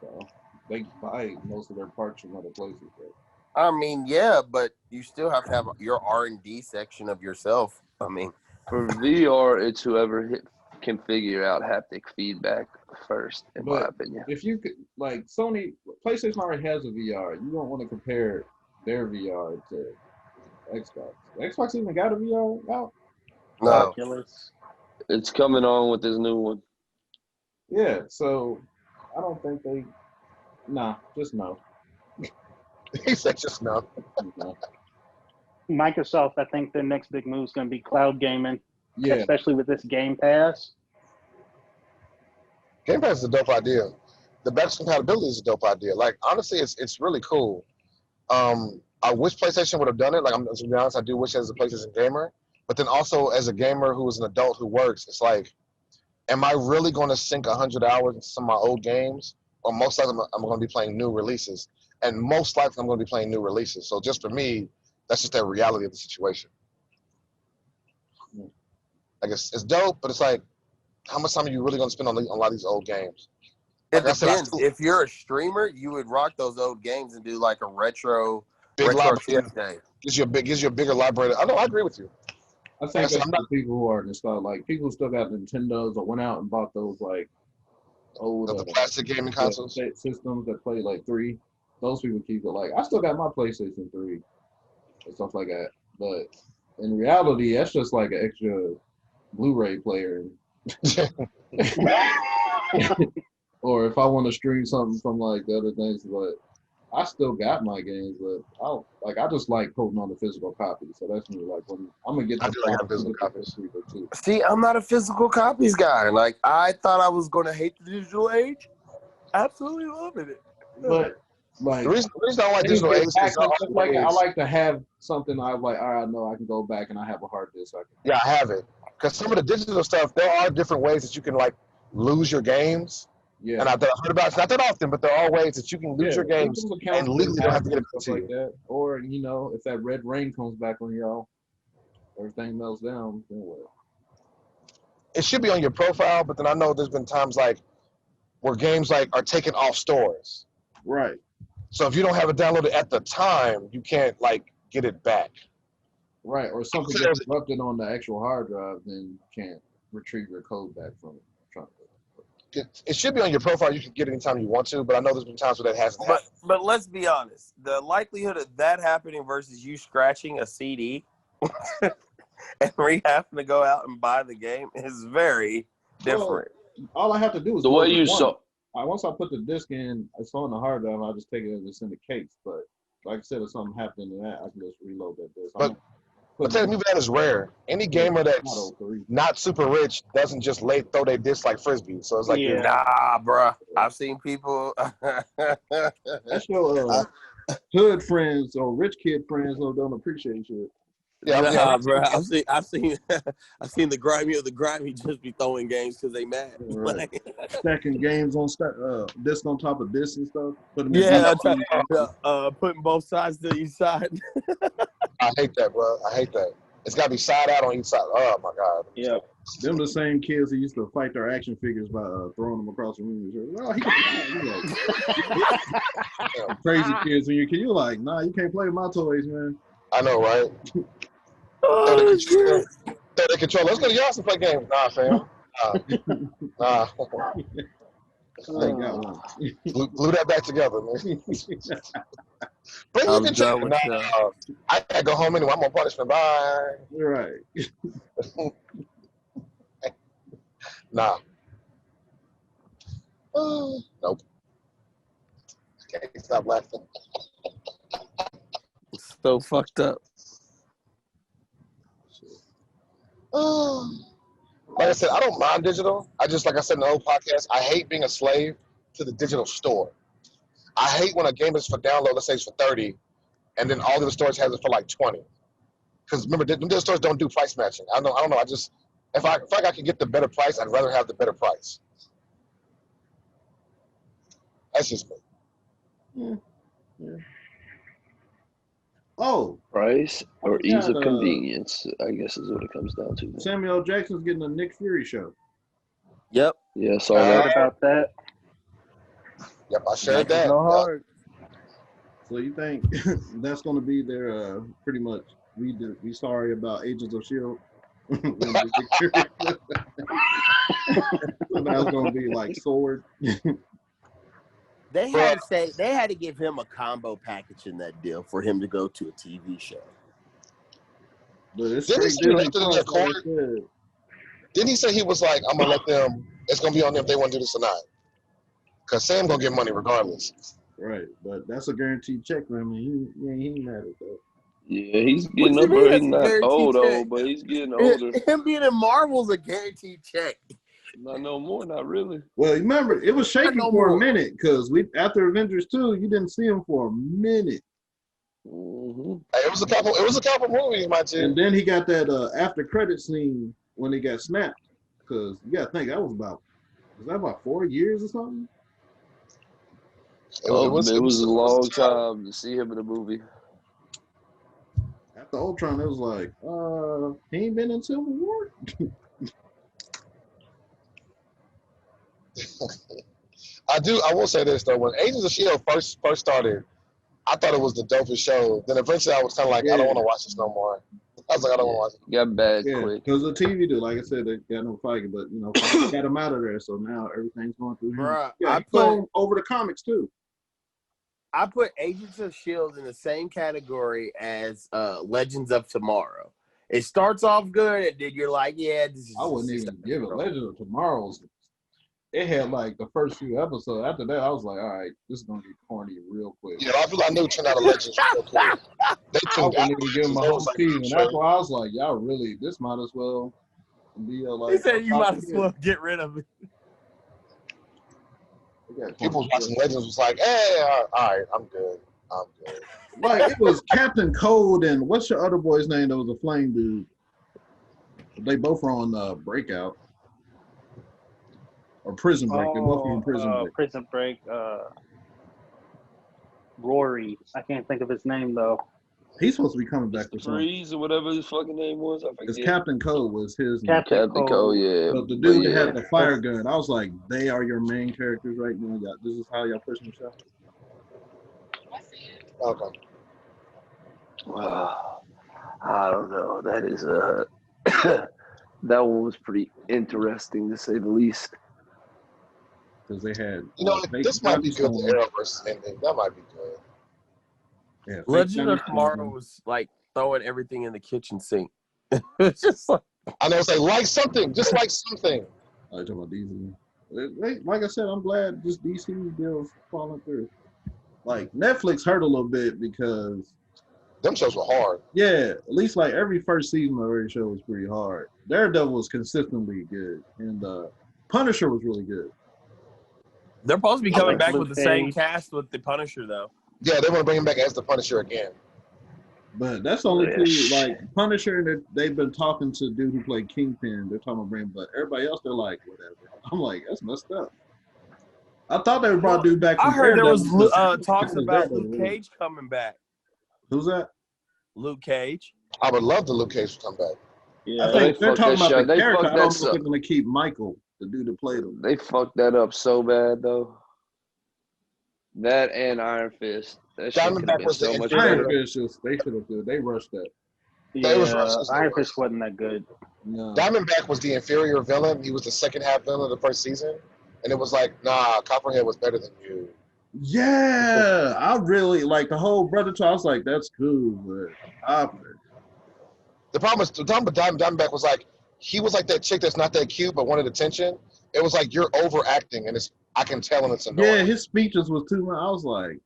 So they buy most of their parts from other places. Right? I mean, yeah, but you still have to have your R&D section of yourself. I mean, for VR, it's whoever can figure out haptic feedback first, in my opinion. If you could, like Sony, PlayStation already has a VR. You don't want to compare their VR to Xbox. Xbox even got a VR out? No. Oculus. It's coming on with this new one. Yeah, so I don't think they. Nah, just no. He said just no. Microsoft, I think their next big move is going to be cloud gaming, Yeah. especially with this Game Pass. Game Pass is a dope idea. The backwards compatibility is a dope idea. Like, honestly, it's really cool. I wish PlayStation would have done it. Like, to be honest, I do wish as a PlayStation gamer. But then also as a gamer who is an adult who works, it's like, am I really going to sink 100 hours into some of my old games? Or most likely I'm going to be playing new releases. And most likely I'm going to be playing new releases. So just for me, that's just the reality of the situation. Like, it's dope, but it's like, how much time are you really going to spend on a lot of these old games? It depends. If you're a streamer, you would rock those old games and do like a retro Tuesday. Gives you a bigger library. I know, I agree with you. I think that's the people who are nostalgic. Like people who still got Nintendos or went out and bought those like old the plastic gaming consoles systems that play like 3. Those people keep it. Like I still got my PlayStation 3 and stuff like that. But in reality, that's just like an extra Blu-ray player. Or if I want to stream something from like the other things, but I still got my games, but I just like holding on to physical copies. So that's me. Like when I'm gonna get the physical copies too. See, I'm not a physical copies guy. Like I thought I was gonna hate the digital age. Absolutely loving it. But like the reason I don't like digital age is I like to have something I like. All right, I know I can go back and I have a hard disk. Yeah, I have it because some of the digital stuff, there are different ways that you can like lose your games. Yeah. And I've heard about it. It's not that often, but there are ways that you can lose your games and legally don't have to get it to you. That. Or, if that red rain comes back on y'all, everything melts down, then what? It should be on your profile, but then I know there's been times like where games like are taken off stores. Right. So if you don't have it downloaded at the time, you can't like get it back. Right. Or something gets corrupted on the actual hard drive, then you can't retrieve your code back from it. It should be on your profile. You can get it anytime you want to, but I know there's been times where that hasn't happened. But let's be honest. The likelihood of that happening versus you scratching a CD and having to go out and buy the game is very different. Well, all I have to do is the way you saw. Once I put the disc in, it's on the hard drive. I just take it and it's in the case. But like I said, if something happened to that, I can just reload that disc. But tell me that is rare. Any gamer that's not super rich doesn't just throw their disc like frisbee. So it's like, nah, bro. I've seen people. That's your hood friends or rich kid friends who don't appreciate you. Yeah, bro. I've seen the grimy of the grimy just be throwing games because they mad. Right. Stacking games on disc on top of disc and stuff. Putting both sides to each side. I hate that, bro. I hate that. It's got to be side out on each side. Oh, my God. Yeah. Them the same kids who used to fight their action figures by throwing them across the room. Oh, he can crazy kids when you're like, nah, you can't play with my toys, man. I know, right? Throw the controller. Let's go to your house and play games. Nah, fam. Nah. Glue that back together, man. Bring your controller. I gotta go home anyway. I'm on punishment. Bye. Right. Nah. Nope. Can't stop laughing. It's so fucked up. Like I said, I don't mind digital. I just, like I said in the old podcast, I hate being a slave to the digital store. I hate when a game is for download, let's say it's for 30, and then all the stores has it for like 20. Because remember, the stores don't do price matching. I don't know. If I can get the better price, I'd rather have the better price. That's just me. Yeah. Price or ease of convenience, I guess is what it comes down to. Samuel L. Jackson's getting a Nick Fury show. Yep. Yeah, saw that. About that. Yep, I shared that. No hard. So you think that's going to be their pretty much? We sorry about Agents of Shield. So that's going to be like Sword. They had to give him a combo package in that deal for him to go to a TV show. Didn't he say he was like, I'm gonna let them, it's gonna be on them if they want to do this or not? Because Sam gonna get money regardless. Right, but that's a guaranteed check for him. He ain't mad at that. Yeah, he's getting up there. He's not old, but he's getting older. Him being in Marvel's a guaranteed check. Not no more, not really. Well, remember, it was shaky for a minute because after Avengers 2, you didn't see him for a minute. Mm-hmm. Hey, it was a couple movies, my dude. And then he got that after credit scene when he got snapped. Because you got to think, was that about 4 years or something? It was a long time to see him in a movie. After Ultron, it was like, he ain't been in Civil War? I will say this though, when Agents of Shield first started, I thought it was the dopest show. Then eventually I was kind of like, I don't want to watch this no more. I was like, I don't want to watch it. Got bad quick. Because the TV dude, like I said, they got no fighting, but Feige got him out of there, so now everything's going through him. Bruh, Yeah, I put over the comics too. I put Agents of S.H.I.E.L.D. in the same category as Legends of Tomorrow. It starts off good, and then you're like, yeah, this is. I wouldn't even give it. Legends of Tomorrow's. It had like the first few episodes. After that, I was like, all right, this is gonna get corny real quick. Yeah, I knew it turned out of Legends real quick. I wouldn't even give them a whole season. That's why I was like, y'all really, this might as well be like. He said you might as well get rid of it. People watching Legends was like, hey, all right, I'm good. Like, it was Captain Cold and what's your other boy's name that was a flame dude? They both were on Breakout. Or Prison Break. They both were in Prison Break. Prison Break. Rory. I can't think of his name, though. He's supposed to be coming back for something. Freeze or whatever his fucking name was. Because Captain Cold was his name. Captain Cold, yeah. But the dude that had the fire gun, I was like, they are your main characters right now. This is how y'all pushing yourself. Okay. I don't know. That is that one was pretty interesting to say the least. Because they had. This might be good. The Arrowverse ending. That might be good. Yeah, Legend of Tomorrow was like throwing everything in the kitchen sink. It's just like. I know, it's like something, just like something. I talking about DC. Like I said, I'm glad this DC deal's falling through. Like Netflix hurt a little bit because them shows were hard. Yeah, at least like every first season of every show was pretty hard. Daredevil was consistently good, and Punisher was really good. They're supposed to be coming back with the same cast with the Punisher, though. Yeah, they want to bring him back as the Punisher again. But that's only two, like Punisher. They've been talking to dude who played Kingpin. They're talking about bringing, but everybody else they're like whatever. I'm like, that's messed up. I thought they would brought dude back. I heard there was talks about Luke Cage coming back. Who's that? Luke Cage. I would love the Luke Cage to come back. Yeah, I think they're talking about the character. I don't know if they're going to keep Michael, the dude that played him. They fucked that up so bad, though. That and Iron Fist. That Diamondback was so much Iron Fist. They should have. They rushed that. Yeah, Iron Fist wasn't that good. No. Diamondback was the inferior villain. He was the second half villain of the first season, and it was like, nah, Copperhead was better than you. Yeah, I really like the whole brother. I was like, that's cool, but the problem is, Diamondback was like, he was like that chick that's not that cute but wanted attention. It was like you're overacting, and I can tell, and it's annoying. Yeah, his speeches was too much. I was like,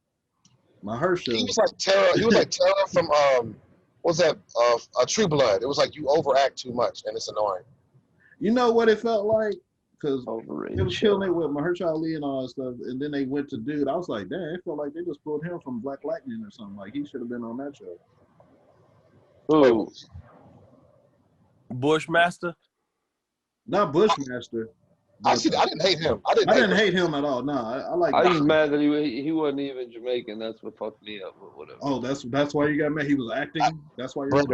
my Herschel. He was like Tara. He was like Tara from what's that? True Blood. It was like you overact too much, and it's annoying. You know what it felt like? Because it was killing it with Mahershala Ali and all that stuff, and then they went to dude. I was like, damn, it felt like they just pulled him from Black Lightning or something. Like he should have been on that show. Who? Bushmaster? Not Bushmaster. I didn't hate him. I didn't hate him at all. No, I like. I was mad that he wasn't even Jamaican. That's what fucked me up. But whatever. Oh, that's why you got mad. He was acting. That's why you're.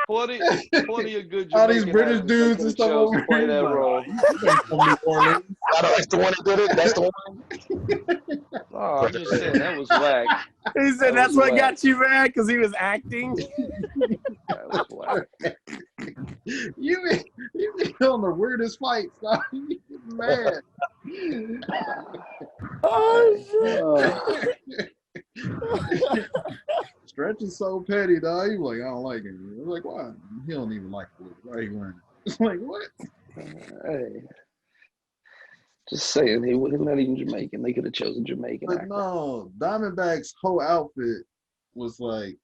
Plenty of good Jamaican. All these British dudes and stuff over here play that role. That's the one that did it. That's the one. Oh, I'm just saying that was whack. He said that's what got you mad because he was acting. That was whack. You been on the weirdest fights, dog. You mad. Oh shit. Stretch is so petty, dog. He was like, I don't like him. I was like, why? He don't even like blue. Why are you wearing it? It's like, what? Hey. Just saying, he's not even Jamaican. They could have chosen Jamaican. But no, Diamondback's whole outfit was like,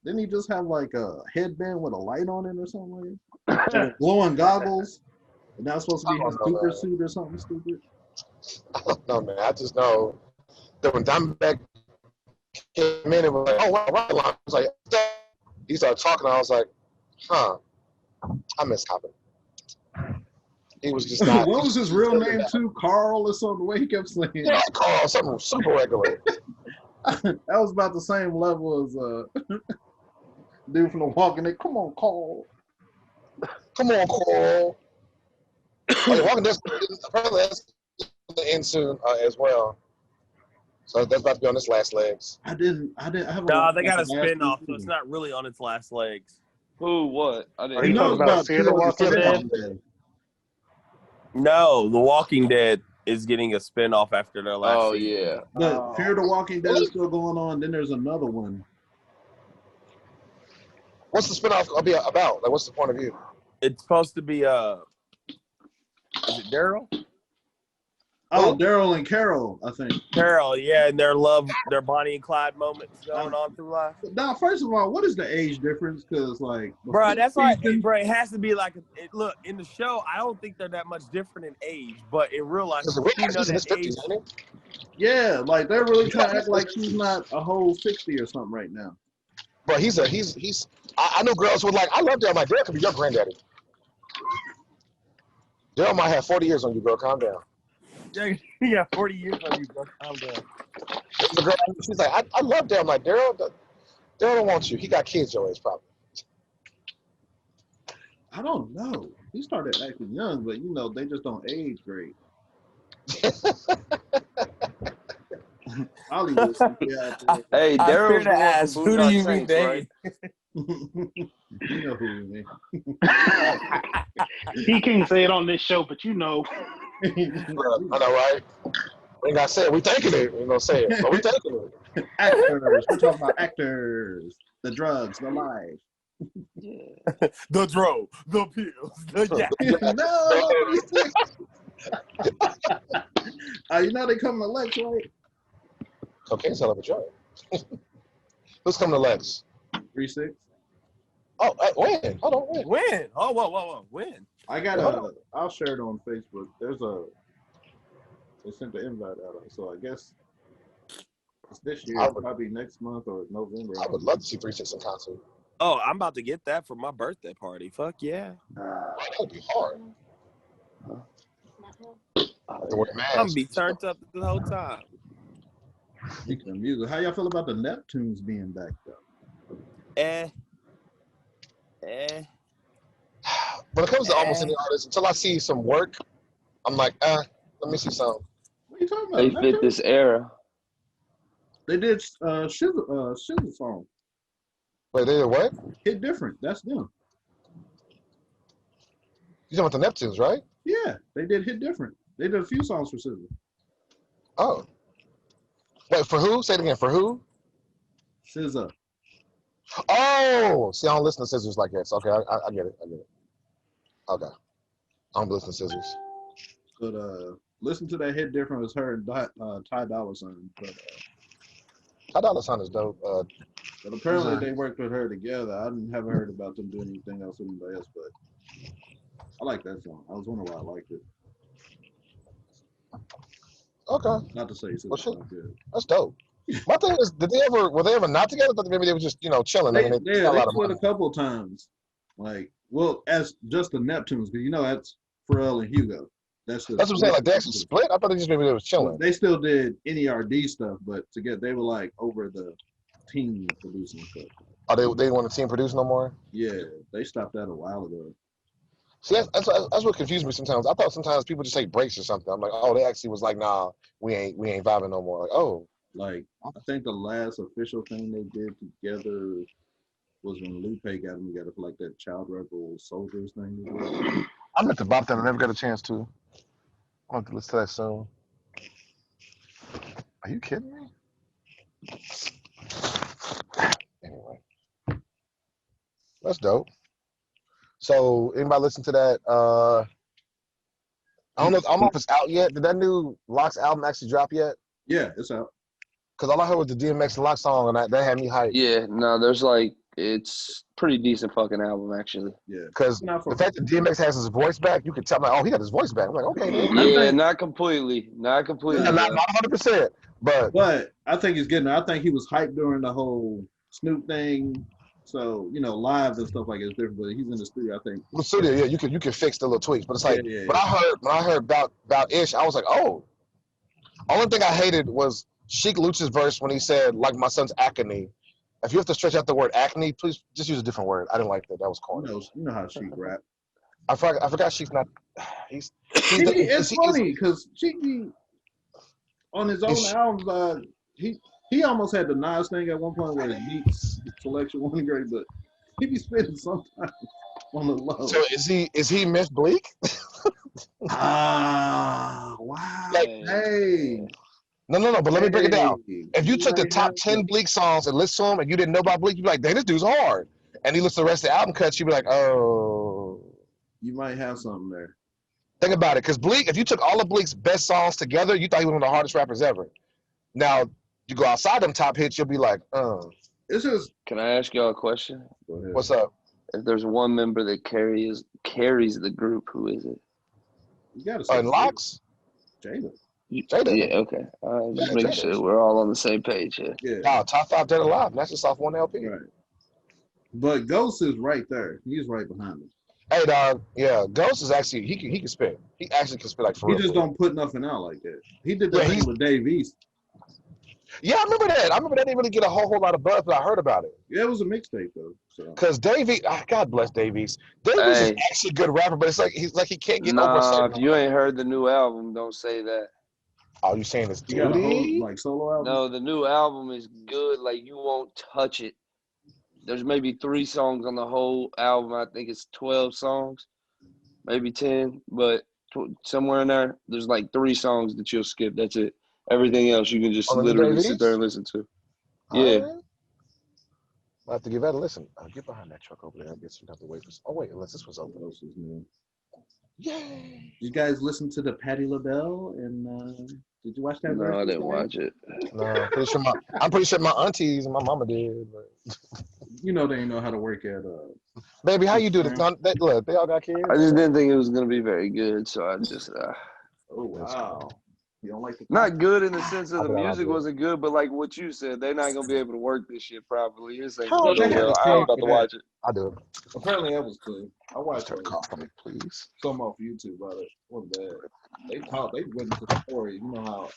didn't he just have like a headband with a light on it or something like that? Glowing goggles? And that was supposed to be his super suit or something stupid? I don't know, man. I just know that when Diamondback came in and was like, oh, wow, right line. I was like, he started talking. I was like, huh, I miss Coppin. He was just not. What was his real name too? Carl or something? The way he kept saying. Yeah, Carl, something super regular. That was about the same level as dude from The Walking Dead. Come on, Carl. Come on, Carl. The Walking Dead apparently that's the end soon as well. So that's about to be on its last legs. I haven't. No, they got a spin-off, so it's not really on its last legs. Who? What? I didn't. Are you talking about Fear the Walking Dead? No, The Walking Dead is getting a spin-off after their last season. Yeah. But Fear the Walking Dead is still going on. Then there's another one. What's the spinoff about? Like, what's the point of view? It's supposed to be is it Daryl? Oh, Daryl and Carol, I think. Carol, yeah, and their Bonnie and Clyde moments going on through life. Now, first of all, what is the age difference? Because, like, bro, that's like, bro, it has to be like, look, in the show, I don't think they're that much different in age, but in real life, yeah, like they're really trying to act like she's not a whole 60 or something right now. But I know girls who are like, I love Daryl. My Daryl could be your granddaddy. Daryl might have 40 years on you, bro. Calm down. Yeah, 40 years on you, bro. Calm down. The girl, she's like, I love Daryl. I'm like, Daryl don't want you. He got kids your age, probably. I don't know. He started acting young, but, they just don't age great. Hollywood. Hey, Daryl's to ask, who do you mean, Dave? You know who you mean. He can't say it on this show, but you know. I know, right? We ain't got to say it. We thinking it. We ain't going to say it, but we thinking it. Actors. We're talking about actors. The drugs, the life. Yeah. The dro, the pills, the No. They come to Lex, right? Cocaine's hell of a drug. Who's coming to Lex? 3-6. Oh, when? Hold on, when? Oh, whoa. When? I got I'll share it on Facebook. They sent the invite out, so I guess it's this year, probably next month or November. I would love to see 3-6 in concert. Oh, I'm about to get that for my birthday party. Fuck yeah. That would be hard. I'm going to be turned up the whole time. Speaking of music, how y'all feel about the Neptunes being back, though? When it comes to almost any artist, until I see some work, I'm like, let me see something. What are you talking about? They fit this era. They did SZA song. Wait, they did what? Hit Different. That's them. You talking about the Neptunes, right? Yeah, they did Hit Different. They did a few songs for SZA. Oh. Wait, for who? Say it again. For who? SZA. Oh, see, I don't listen to Scissors like that. So, okay, I get it. Okay. I don't listen to Scissors. But listen to that Hit Different was her and Ty Dolla $ign. But Ty Dolla $ign is dope. But apparently they worked with her together. I haven't heard about them doing anything else with anybody else, but I like that song. I was wondering why I liked it. Okay. Not to say it's not good. That's dope. My thing is, were they ever not together? But maybe they were just, chilling. They split a couple times. Like, Well, as just the Neptunes, because that's Pharrell and Hugo. That's what I'm saying. Like they actually split. I thought they just maybe they was chilling. They still did NERD stuff, but they were like over the team producing stuff. Oh, they didn't want the team produce no more. Yeah, they stopped that a while ago. See, that's what confused me sometimes. I thought sometimes people just take breaks or something. I'm like, oh, they actually was like, nah, we ain't vibing no more. Like, oh, like I think the last official thing they did together was when Lupe got them together for like that Child Rebel Soldiers thing. I meant to bop that. I never got a chance to. I'll have to listen to that soon. Are you kidding me? Anyway, that's dope. So, anybody listen to that? I don't know if it's out yet. Did that new Locks album actually drop yet? Yeah, it's out. Because all I heard was the DMX and Locks song, and that had me hyped. Yeah, no, it's pretty decent fucking album, actually. Yeah. Because the fact that DMX has his voice back, you could tell, like, oh, he got his voice back. I'm like, okay, man. Yeah, not completely. Not 100%. But I think he's getting. I think he was hyped during the whole Snoop thing. So live and stuff like it's different. But he's in the studio. I think. The studio, yeah, you can fix the little tweaks. But it's like when I heard about Ish, I was like, oh. Only thing I hated was Sheik Luch's verse when he said, like my son's acne. If you have to stretch out the word acne, please just use a different word. I didn't like that. That was corny. You know how Sheik rap. I forgot Sheik's not. It's funny because Sheik on his own albums, he almost had the Nas thing at one point where his beats selection wasn't great, but he be spitting sometimes on the low. So is he Miss Bleak? Wow. Like, hey. No, but let me break it down. If you took the top 10 Bleak songs and listened to them and you didn't know about Bleak, you'd be like, dang, this dude's hard. And you listen to the rest of the album cuts, you'd be like, oh. You might have something there. Think about it, because Bleak, if you took all of Bleak's best songs together, you thought he was one of the hardest rappers ever. Now, you go outside them top hits, you'll be like, It's just. Can I ask y'all a question? What's up? If there's one member that carries the group, who is it? You gotta say Locks? Jada. Yeah, okay. Just making sure we're all on the same page here. Yeah. Nah, top 5 dead alive. And that's just off one LP. Right. But Ghost is right there. He's right behind him. Hey, dog. Yeah, Ghost is actually he can spit. He actually can spit like for real. He just don't put nothing out like that. He did that thing with Dave East. Yeah, I remember that. They didn't really get a whole lot of buzz, but I heard about it. Yeah, it was a mixtape though. Because Dave East, God bless Dave East. Dave East is actually a good rapper, but it's like he can't get over. If you ain't heard the new album, don't say that. Oh, you saying it's duty? Like solo album? No, the new album is good. Like you won't touch it. There's maybe 3 songs on the whole album. I think it's 12 songs, maybe 10, but somewhere in there, there's like 3 songs that you'll skip. That's it. Everything else you can just literally sit there and listen to. Yeah. I'll have to give that a listen. I'll get behind that truck over there. I guess you'd have to wait for. Oh wait, unless this was open. Yay! You guys listen to the Patti LaBelle and did you watch that? No, I didn't watch it. No, I'm pretty sure my aunties and my mama did. But they didn't know how to work at. Baby, how you do this? Look, they all got kids. I just didn't think it was gonna be very good, so I just. Oh wow! You don't like the not good in the sense of the music wasn't good, but like what you said, they're not gonna be able to work this shit properly. You're saying, I'm about to watch it. I do. Apparently, that was good. I watched it. Cough on me, please. Some off YouTube about it. Wasn't bad. They went into the story. You know how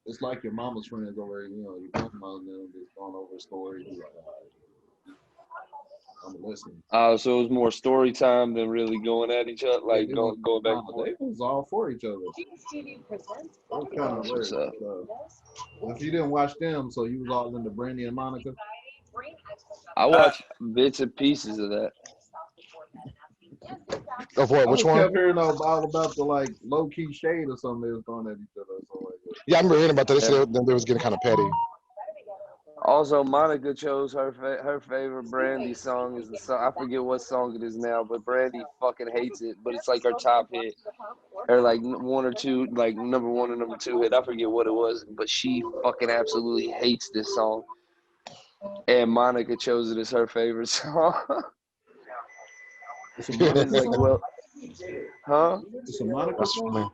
it's like your mama's friends over. Your grandma and them just going over a story. You're like, all right, I'm listening. So it was more story time than really going at each other, like going back and forth. They was all for each other. If you didn't watch them, so you was all into Brandy and Monica. I watched bits and pieces of that. Of what? Which one? I kept hearing all about the like low key shade or something they was going at each other. Yeah, I remember hearing about that. They said they was getting kind of petty. Also, Monica chose her favorite Brandy song is the song. I forget what song it is now, but Brandy fucking hates it. But it's like her top hit, or like 1 or 2, like number 1 or number 2 hit. I forget what it was, but she fucking absolutely hates this song. And Monica chose it as her favorite song. It's a Monica like, well, huh? It's a Monica song.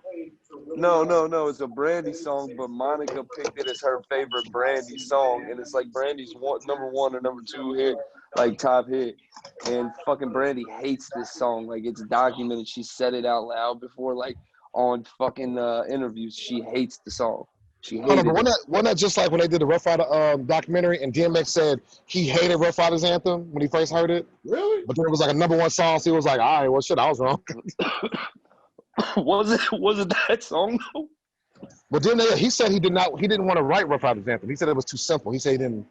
No. It's a Brandy song, but Monica picked it as her favorite Brandy song, and it's like Brandy's number 1 or number 2 hit, like top hit. And fucking Brandy hates this song. Like, it's documented. She said it out loud before, like on fucking interviews. She hates the song. She hated it. Wasn't that just like when they did the Rough Rider documentary and DMX said he hated Rough Rider's anthem when he first heard it? Really? But then it was like a number 1 song, so he was like, all right, well, shit, I was wrong. Was it that song though? But then he said he didn't want to write Rough Rider's anthem. He said it was too simple. He said he didn't.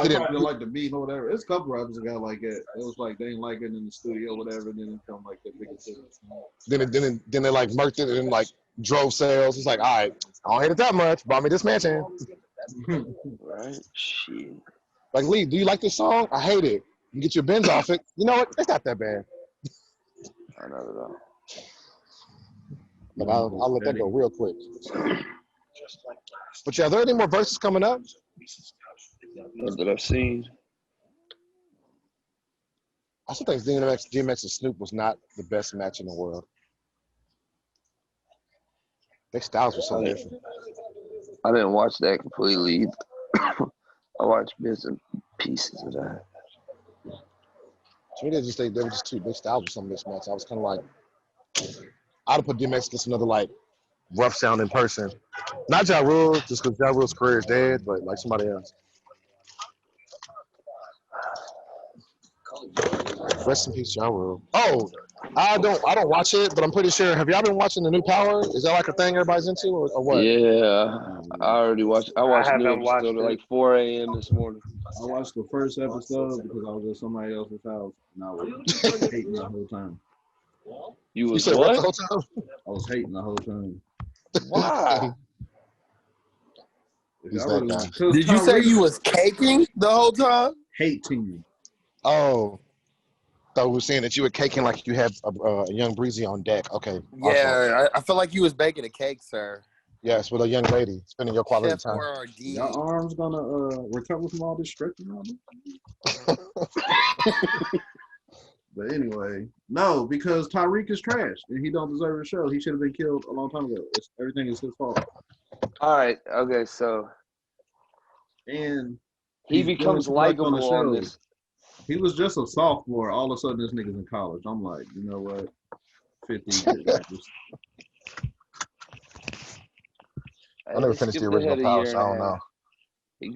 He didn't like the beat or whatever. There's a couple rappers that got like it. It was like they didn't like it in the studio or whatever, and then it come like the biggest hit. Then they like murked it and like drove sales. It's like, all right, I don't hate it that much. Bought me this mansion. Right? Shit. Like, Lee, do you like this song? I hate it. You get your Benz off it. You know what? It's not that bad. I know at all. But I'll let that go real quick. But yeah, are there any more verses coming up? Not that I've seen. I still think DMX and Snoop was not the best match in the world. Their styles were so different. I didn't watch that completely. I watched bits and pieces of that. To me, they were just two big styles with some of this match. I was kind of like, I'd have put DMX against another like rough sounding person. Not Ja Rule, just because Ja Rule's career is dead, but like somebody else. Rest in peace, Ja Rule. Oh, I don't watch it, but I'm pretty sure. Have y'all been watching the new Power? Is that like a thing everybody's into, or what? Yeah, I already watched. I watched new episode at like 4 a.m. this morning. I watched the first episode because I was at somebody else's house and I was hating the whole time. You said what? The whole time? I was hating the whole time. Why? Did you say you was caking the whole time? Hating. Oh. So we were saying that you were caking like you had a young breezy on deck. Okay. Yeah, I feel like you was baking a cake, sir. Yes, with a young lady, spending your quality Chef time. Your arms gonna recover from all this stretching on them? But anyway, no, because Tyreek is trash and he don't deserve a show. He should have been killed a long time ago. Everything is his fault. All right. Okay. So. And he becomes likable on this. He was just a sophomore. All of a sudden, this nigga's in college. I'm like, you know what? 50 I never finished the original Power, so I don't know.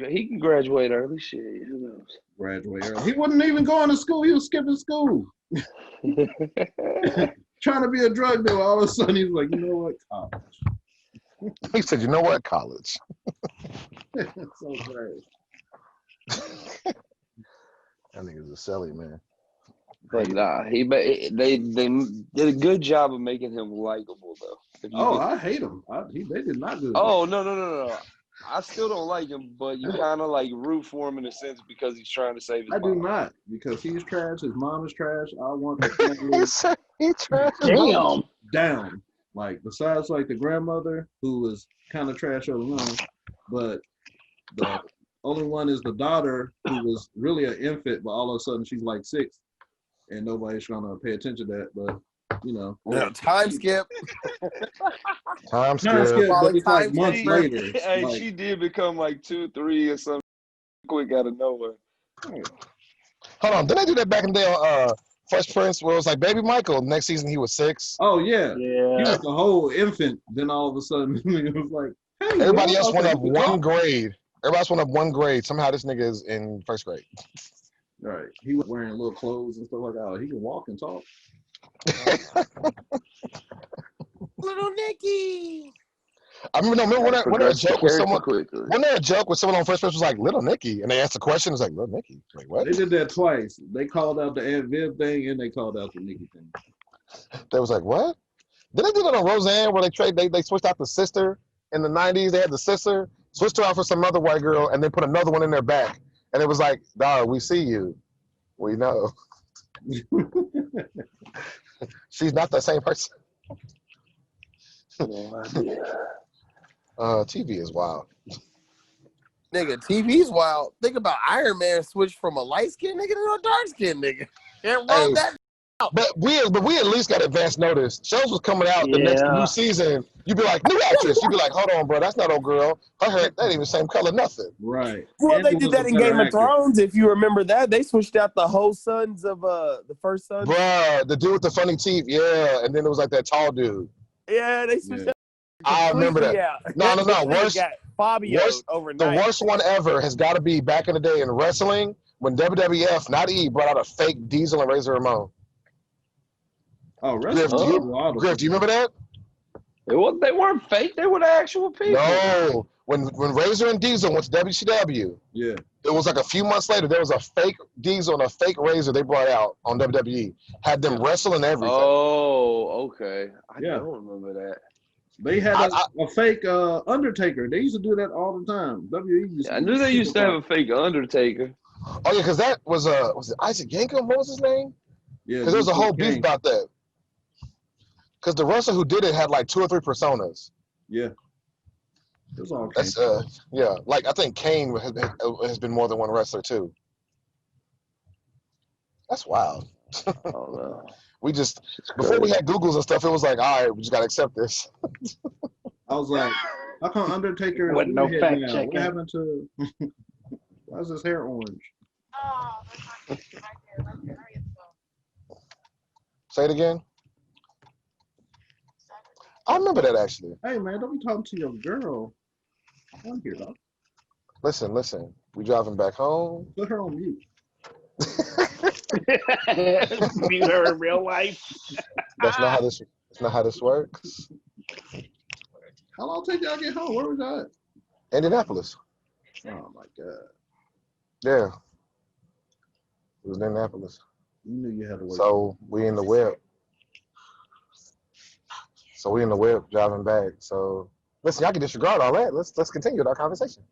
He can graduate early. Shit, who knows? Graduate early. He wasn't even going to school. He was skipping school. Trying to be a drug dealer. All of a sudden, he's like, you know what? College. He said, you know what? College. So great. That nigga's a silly, man. But nah, they did a good job of making him likable, though. I hate him. They did not do. Oh no! I still don't like him, but you kind of like root for him in a sense because he's trying to save his mom. I do not, because he's trash. His mom is trash. I want the family. He's trash. Damn. Down. Like besides, like the grandmother who was kind of trash over on, but the only one is the daughter who was really an infant, but all of a sudden she's like 6. And nobody's trying to pay attention to that, but you know. No, time skip. Time skip. But it's like months later. Hey, like, she did become like 2, 3 or something quick out of nowhere. Hold on, didn't they do that back in the day on Fresh Prince where it was like Baby Michael? Next season he was 6. Oh yeah. Yeah. He was the whole infant. Then all of a sudden it was like, hey, everybody else went up 1 grade. Everybody else went up 1 grade. Somehow this nigga is in 1st grade. Right. He was wearing little clothes and stuff like that. Oh, he can walk and talk. Little Nicky. I remember when there a joke with someone. When there a joke with someone on Fresh Prince was like Little Nicky, and they asked a question, it was like Little Nicky. Like what? They did that twice. They called out the Aunt Viv thing and they called out the Nicky thing. They was like what? Did they do that on Roseanne where they switched out the sister in the 90s? They had the sister, switched her out for some other white girl, and then put another one in their back. And it was like, dog, we see you. We know. She's not the same person. TV is wild. Nigga, TV's wild. Think about Iron Man switched from a light-skinned nigga to a dark-skinned nigga. And rolled that But we at least got advance notice. Shows was coming out the next new season. You'd be like, new actress. You'd be like, hold on, bro, that's not old girl. Her hair, that ain't even the same color, nothing. Right. Well, they did that in Game of Thrones, if you remember that. They switched out the whole sons of the first son. Bruh, the dude with the funny teeth, yeah. And then it was like that tall dude. Yeah, they switched out. I remember that. Out. No. Worst, the worst one ever has got to be back in the day in wrestling when WWF, not E, brought out a fake Diesel and Razor Ramon. Oh, Griff, do you remember that? They weren't fake. They were the actual people. No. When Razor and Diesel went to WCW, it was like a few months later, there was a fake Diesel and a fake Razor they brought out on WWE. Had them wrestle and everything. Oh, okay. I don't remember that. They had a fake Undertaker. They used to do that all the time. WWE I knew they used to have a fake Undertaker. Oh, yeah, because that was it Isaac Yankem? What was his name? Yeah. Because there was a whole beef about that. Because the wrestler who did it had like 2 or 3 personas. Yeah. It was all That's like I think Kane has been more than one wrestler too. That's wild. Oh no. We just before we had Googles and stuff, it was like, all right, we just gotta accept this. I was like, how come Undertaker wasn't no fact checking? What happened to why is his hair orange? Say it again. I remember that actually. Hey man, don't be talking to your girl. I'm here though. Listen. We driving back home. Put her on mute. Mute her in real life. That's not how this works. How long take y'all to get home? Where was y'all at? Indianapolis. Oh my god. Yeah. It was Indianapolis. You knew you had to wait. So we in the whip. Driving back. So listen, y'all can disregard all that. Let's continue with our conversation.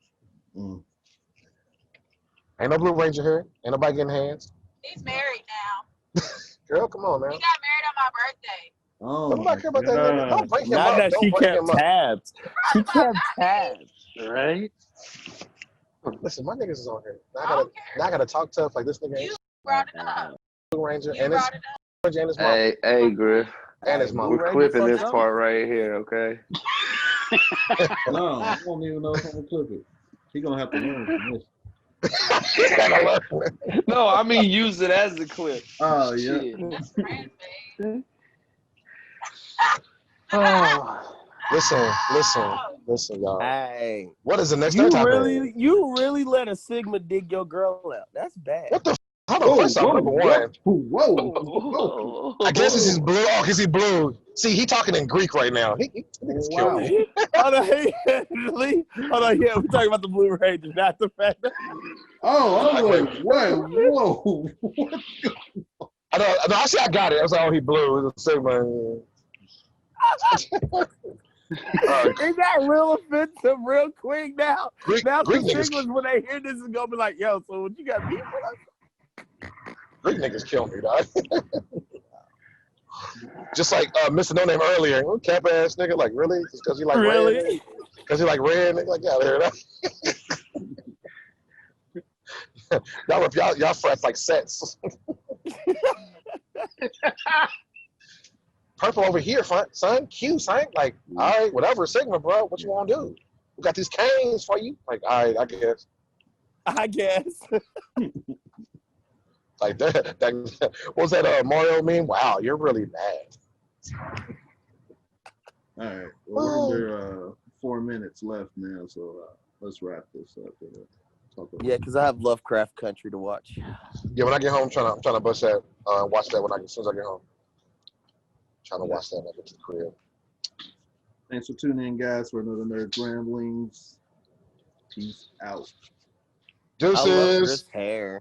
Ain't no Blue Ranger here. Ain't nobody getting hands. He's married now. Girl, come on, man. He got married on my birthday. Oh, nobody care about that nigga. Don't break him Not up. that she kept tabs. She kept tabs. Right? Listen, my niggas is on here. Now I gotta talk tough like this nigga. You brought it up. Blue Ranger and his mom. Hey, Griff. And his mom. We're clipping this part right here, okay? No, I don't even know if I'm gonna clip it. He gonna have to learn from this. No, I mean use it as a clip. Oh yeah. Listen, y'all. Hey, what is the next time? You really let a Sigma dig your girl out. That's bad. What the? Hold on, first off, number one. Whoa. I guess this is blue. Oh, because he's blue. See, he talking in Greek right now. He's killing me. Hold on, yeah, we're talking about the Blue Ranger, not the fact that. Oh, I was like, whoa. I see. I got it. I was like, oh, he blue. It's a Sigma. It got real offensive real quick now. Greek Sigmas, when they hear this, is gonna be like, yo, so what you got beef with us? Greek niggas kill me, dog. Just like Mr. No Name earlier, cap ass nigga. Like really? Just because you like red? Because you like red? Nigga, like here. y'all frat like sets. Purple over here, son. Q, son. Like, all right, whatever, Sigma, bro. What you want to do? We got these canes for you. Like, all right, I guess. Like that what was that Mario meme? Wow, you're really bad. All right. Well, we're under 4 minutes left now, so let's wrap this up. Yeah, because I have Lovecraft Country to watch. Yeah, when I get home, I'm trying to bust that, watch that as soon as I get home. Trying to watch that when I get to the crib. Thanks for tuning in, guys, for another Nerdz Ramblings. Peace out. Deuces. I love Chris' hair.